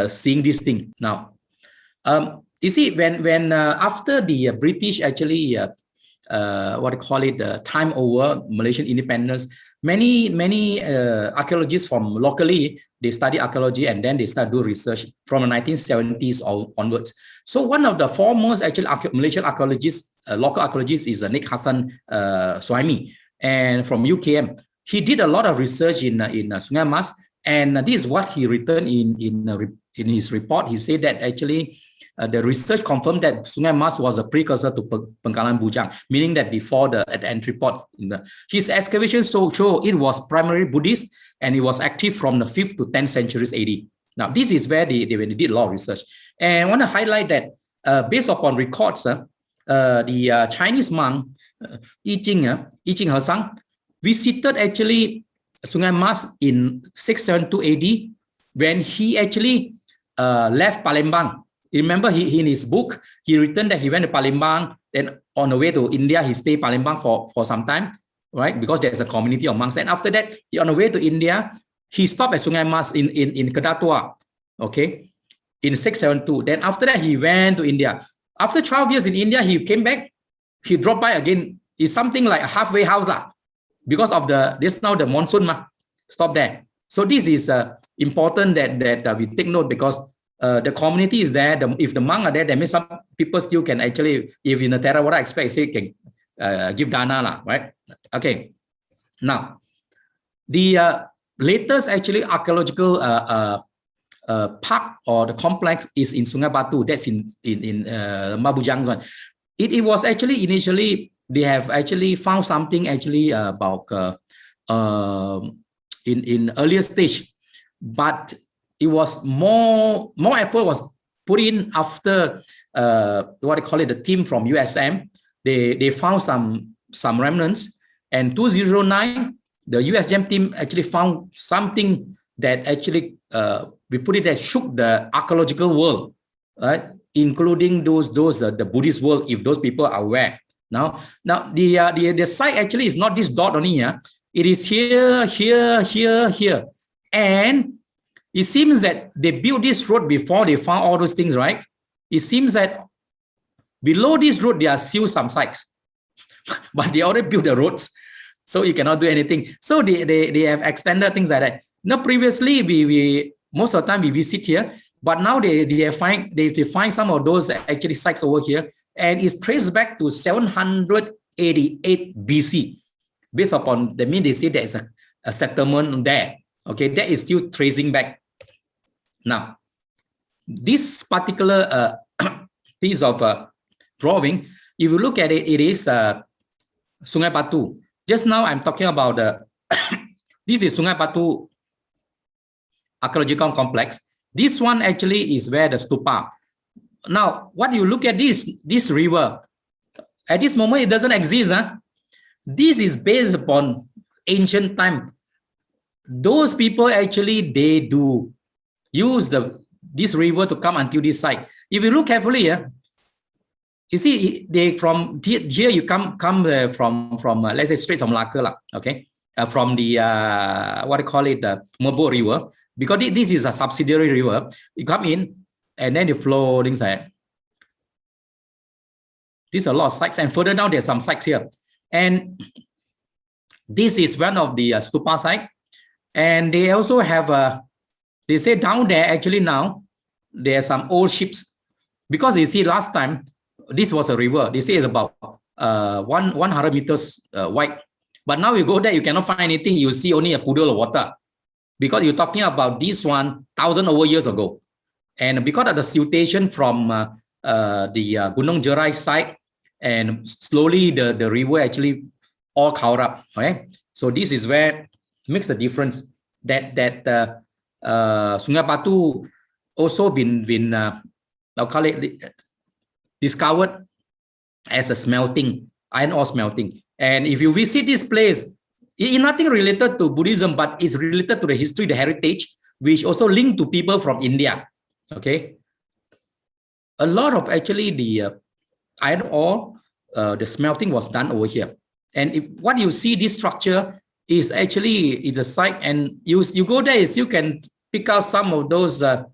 seeing this thing now. You see, when after the British actually what do you call it, time over Malaysian independence, many archaeologists from locally, they study archaeology and then they start do research from the 1970s onwards. So one of the foremost actually Malaysian archaeologists, local archaeologists, is Nick Hassan Suhaimi, and from UKM. He did a lot of research in Sungai Mas, and this is what he written in his report. He said that actually the research confirmed that Sungai Mas was a precursor to Pangkalan Bujang, meaning that before the entry port. His excavations show it was primarily Buddhist and it was active from the 5th to 10th centuries AD. Now, this is where they did a lot of research. And I want to highlight that based upon records, the Chinese monk, I Ching Hesang, visited actually Sungai Mas in 672 AD when he actually left Palembang. Remember, he in his book, he written that he went to Palembang, then on the way to India, he stayed Palembang for some time, right? Because there's a community of monks. And after that, on the way to India, he stopped at Sungai Mas in Kedatua, okay, in 672. Then after that, he went to India. After 12 years in India, he came back, he dropped by again. It's something like a halfway house because of this now the monsoon stop there. So this is important that we take note because the community is there. If the monks are there, that means some people still can actually, if in the Theravada aspect, say can give dana, right? Okay. Now, the latest actually archaeological park or the complex is in Sungai Batu. That's in Lembah Bujang one. It was actually initially they have actually found something actually about in earlier stage, but it was more effort was put in after what I call it, the team from USM. They found some remnants, and 2009 the USM team actually found something that actually we put it that shook the archaeological world, right? Including those the Buddhist world, if those people are aware. Now the site actually is not this dot only here. It is here, and it seems that they built this road before they found all those things, right? It seems that Below this road, there are still some sites, but they already built the roads, so you cannot do anything. So they have extended things like that. Now, previously, we most of the time we visit here, but now they find some of those actually sites over here, and it's traced back to 788 BC. Based upon the mean, they say there is a settlement there. Okay, that is still tracing back. Now, this particular piece of drawing, if you look at it, it is Sungai Batu. Just now I'm talking about this is Sungai Batu Archaeological Complex. This one actually is where the stupa. Now, what you look at this river, at this moment it doesn't exist. Huh? This is based upon ancient time. Those people actually, they do use this river to come until this site. If you look carefully here, you see they from here you come from let's say Straits of Malacca, okay, from the what do you call it, the Merbok River, because this is a subsidiary river. You come in and then you flow inside. These are a lot of sites, and further down there's some sites here, and this is one of the stupa site, and they also have they say down there actually now there are some old ships, because you see last time this was a river. They say it's about 100 meters wide, but now you go there, you cannot find anything. You see only a pool of water, because you're talking about this 1,000 over years ago, and because of the siltation from the Gunung Jerai site, and slowly the river actually all covered up. Okay, so this is where it makes a difference that Sungai Batu also been I'll call it discovered as a smelting, iron ore smelting. And if you visit this place, it's nothing related to Buddhism, but it's related to the history, the heritage, which also linked to people from India. Okay, a lot of actually the iron ore, the smelting was done over here. And what you see, this structure is actually a site, and you go there, you can pick out some of those the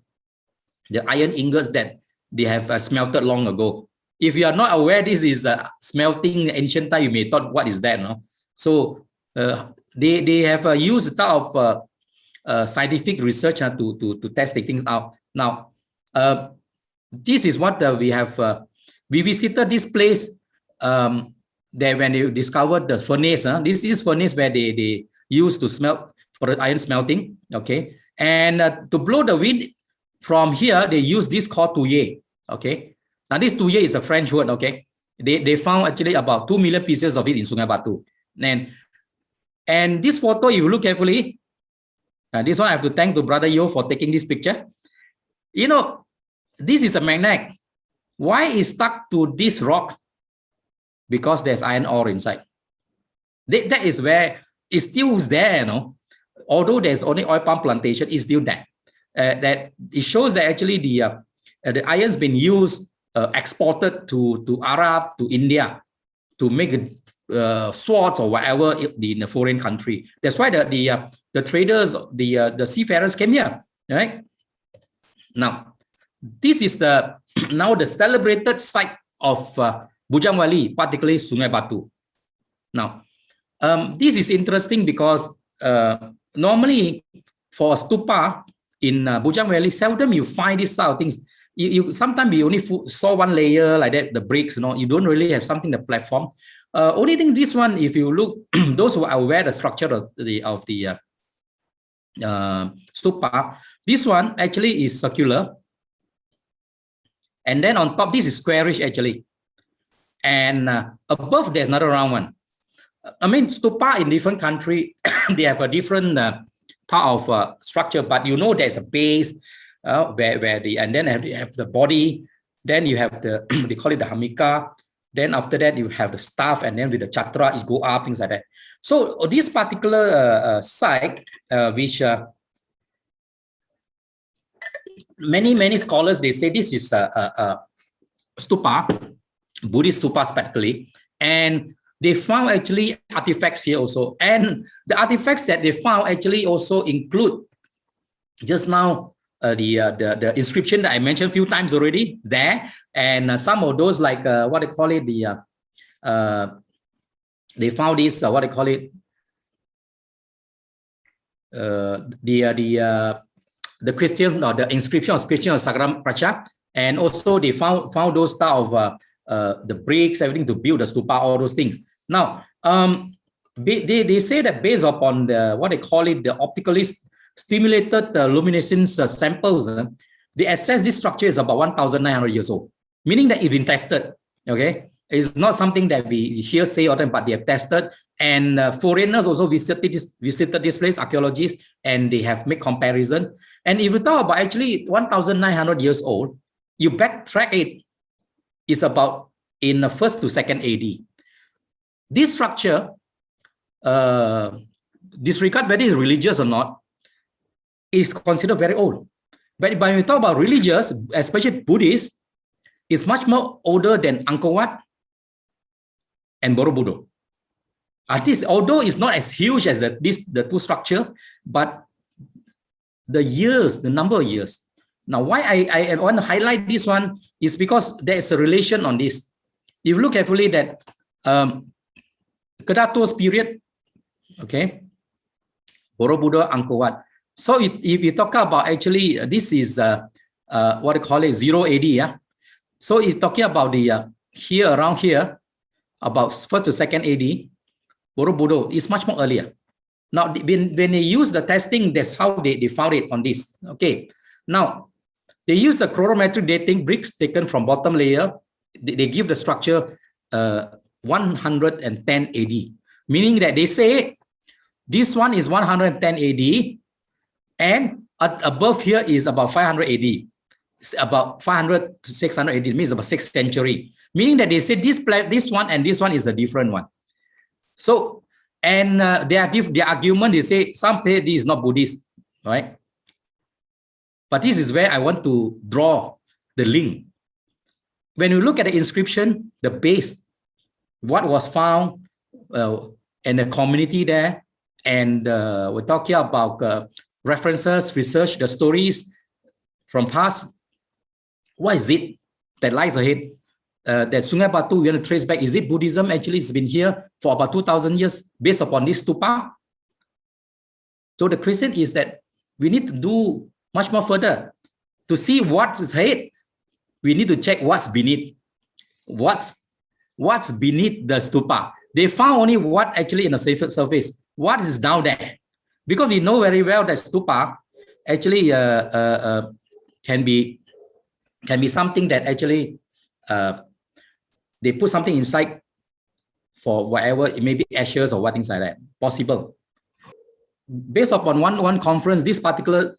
iron ingots that they have smelted long ago. If you are not aware this is smelting ancient time, you may thought, what is that? No? So they have used a type of scientific research to test the things out. Now, this is what we have. We visited this place there when they discovered the furnace. This is furnace where they used to smelt for the iron smelting. Okay, and to blow the wind from here, they use this called touye. Okay, now this touye is a French word. Okay, they found actually about 2 million pieces of it in Sungai Batu. And this photo, if you look carefully, this one I have to thank to Brother Yo for taking this picture. You know, this is a magnet. Why is stuck to this rock? Because there's iron ore inside. That is where it's still there. You know, although there's only oil palm plantation, it's still there. That it shows that actually the iron's been used, exported to Arab, to India, to make swords or whatever in a foreign country. That's why the traders, the seafarers came here, right? Now, this is now the celebrated site of Bujang Valley, particularly Sungai Batu. Now, this is interesting because normally for stupa in Bujang Valley, seldom you find this style of things. You sometimes you only saw one layer like that, the bricks. You know, you don't really have something the platform. Only thing this one, if you look, those who are aware the structure of the stupa, this one actually is circular, and then on top this is squarish actually, and above there's another round one. I mean, stupa in different country they have a different type of structure, but you know there's a base where and then you have the body, then you have the they call it the hamika. Then after that, you have the staff, and then with the chatra, it go up, things like that. So this particular site, which many scholars, they say this is a stupa, Buddhist stupa particularly, and they found actually artifacts here also. And the artifacts that they found actually also include, just now, the inscription that I mentioned a few times already there, and some of those like what they call it, they found this what they call it, the Christian or the inscription of Christian of Sagaram Pracha, and also they found those style of the bricks, everything to build the stupa, all those things. Now, they say that based upon the what they call it, the optically stimulated luminescence samples, they assess this structure is about 1,900 years old, meaning that it's been tested. Okay, it's not something that we hear say all the time, but they have tested, and foreigners also visited this place, archaeologists, and they have made comparison. And if you talk about actually 1,900 years old, you backtrack it, it's about in the 1st to 2nd AD. This structure, disregard whether it's religious or not, is considered very old. But when we talk about religious, especially Buddhist, it's much more older than Angkor Wat and Borobudur. Although it's not as huge as the two structure, but the years, the number of years. Now, why I want to highlight this one is because there is a relation on this. If you look carefully that Kedaton's period, okay, Borobudur, Angkor Wat. So if you talk about actually, this is what they call it, 0 AD, yeah. So it's talking about the here, around here, about 1st to 2nd AD, Borobudur is much more earlier. Now, when they use the testing, that's how they found it on this. Okay. Now, they use a chronometric dating bricks taken from bottom layer. They give the structure 110 AD, meaning that they say this one is 110 AD, and above here is about 500 AD. It's about 500 to 600 AD, means about 6th century. Meaning that they say this one and this one is a different one. So, and their argument, they say some say this is not Buddhist, right? But this is where I want to draw the link. When you look at the inscription, the base, what was found in the community there, and we're talking about references, research, the stories from past. What is it that lies ahead? That Sungai Batu, we want to trace back. Is it Buddhism? Actually, it's been here for about 2,000 years based upon this stupa. So the question is that we need to do much more further to see what is ahead. We need to check what's beneath. What's beneath the stupa? They found only what actually in the surface. What is down there? Because we know very well that stupa actually can be something that actually they put something inside for whatever, it may be ashes or what things like that. Possible. Based upon one conference, this particular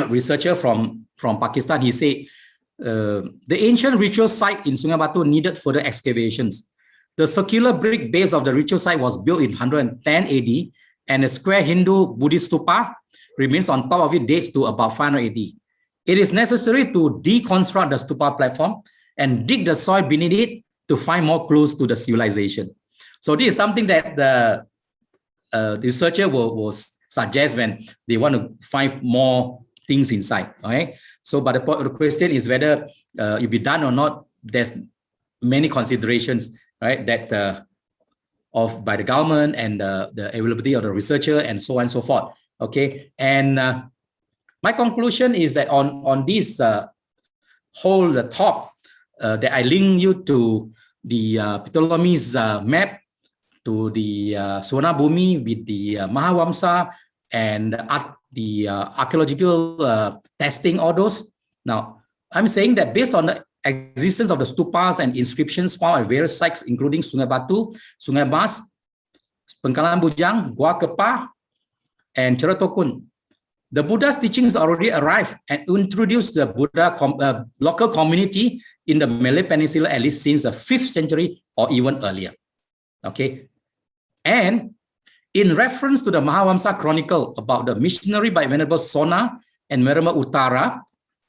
researcher from Pakistan, he said the ancient ritual site in Sungai Batu needed further excavations. The circular brick base of the ritual site was built in 110 AD, and a square Hindu Buddhist stupa remains on top of it, dates to about 500 AD. It is necessary to deconstruct the stupa platform and dig the soil beneath it to find more clues to the civilization. So this is something that the researcher will suggest when they want to find more things inside. Okay. So, but the question is whether it be done or not. There's many considerations, right? That by the government and the availability of the researcher and so on and so forth. Okay. And my conclusion is that on this whole top that I link you to the Ptolemy's map, to the Suwana Bumi with the Mahavamsa and the archaeological testing, all those. Now, I'm saying that based on the existence of the stupas and inscriptions found at various sites, including Sungai Batu, Sungai Mas, Pengkalan Bujang, Gua Kepa, and Ceratokun, the Buddha's teachings already arrived and introduced the Buddha local community in the Malay Peninsula at least since the 5th century or even earlier. Okay, and in reference to the Mahavamsa Chronicle about the missionary by Venerable Sona and Venerable Uttara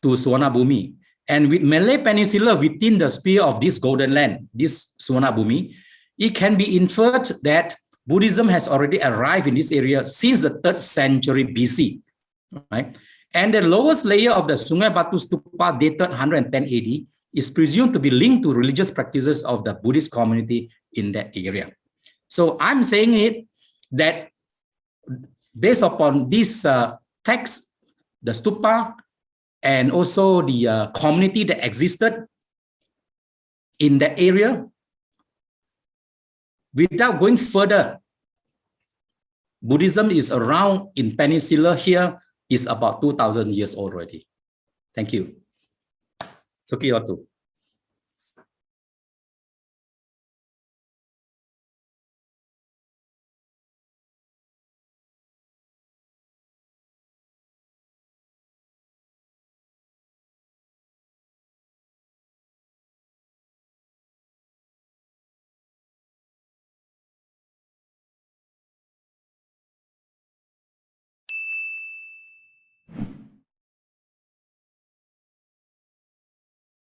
to Suwana Bumi, and with Malay Peninsula within the sphere of this golden land, this Suwana Bumi, it can be inferred that Buddhism has already arrived in this area since the 3rd century BC. Right? And the lowest layer of the Sungai Batu stupa dated 110 AD is presumed to be linked to religious practices of the Buddhist community in that area. So I'm saying it that based upon this text, the stupa, and also the community that existed in that area, without going further, Buddhism is around in Peninsula here is about 2,000 years already. Thank you. Sukiyoto.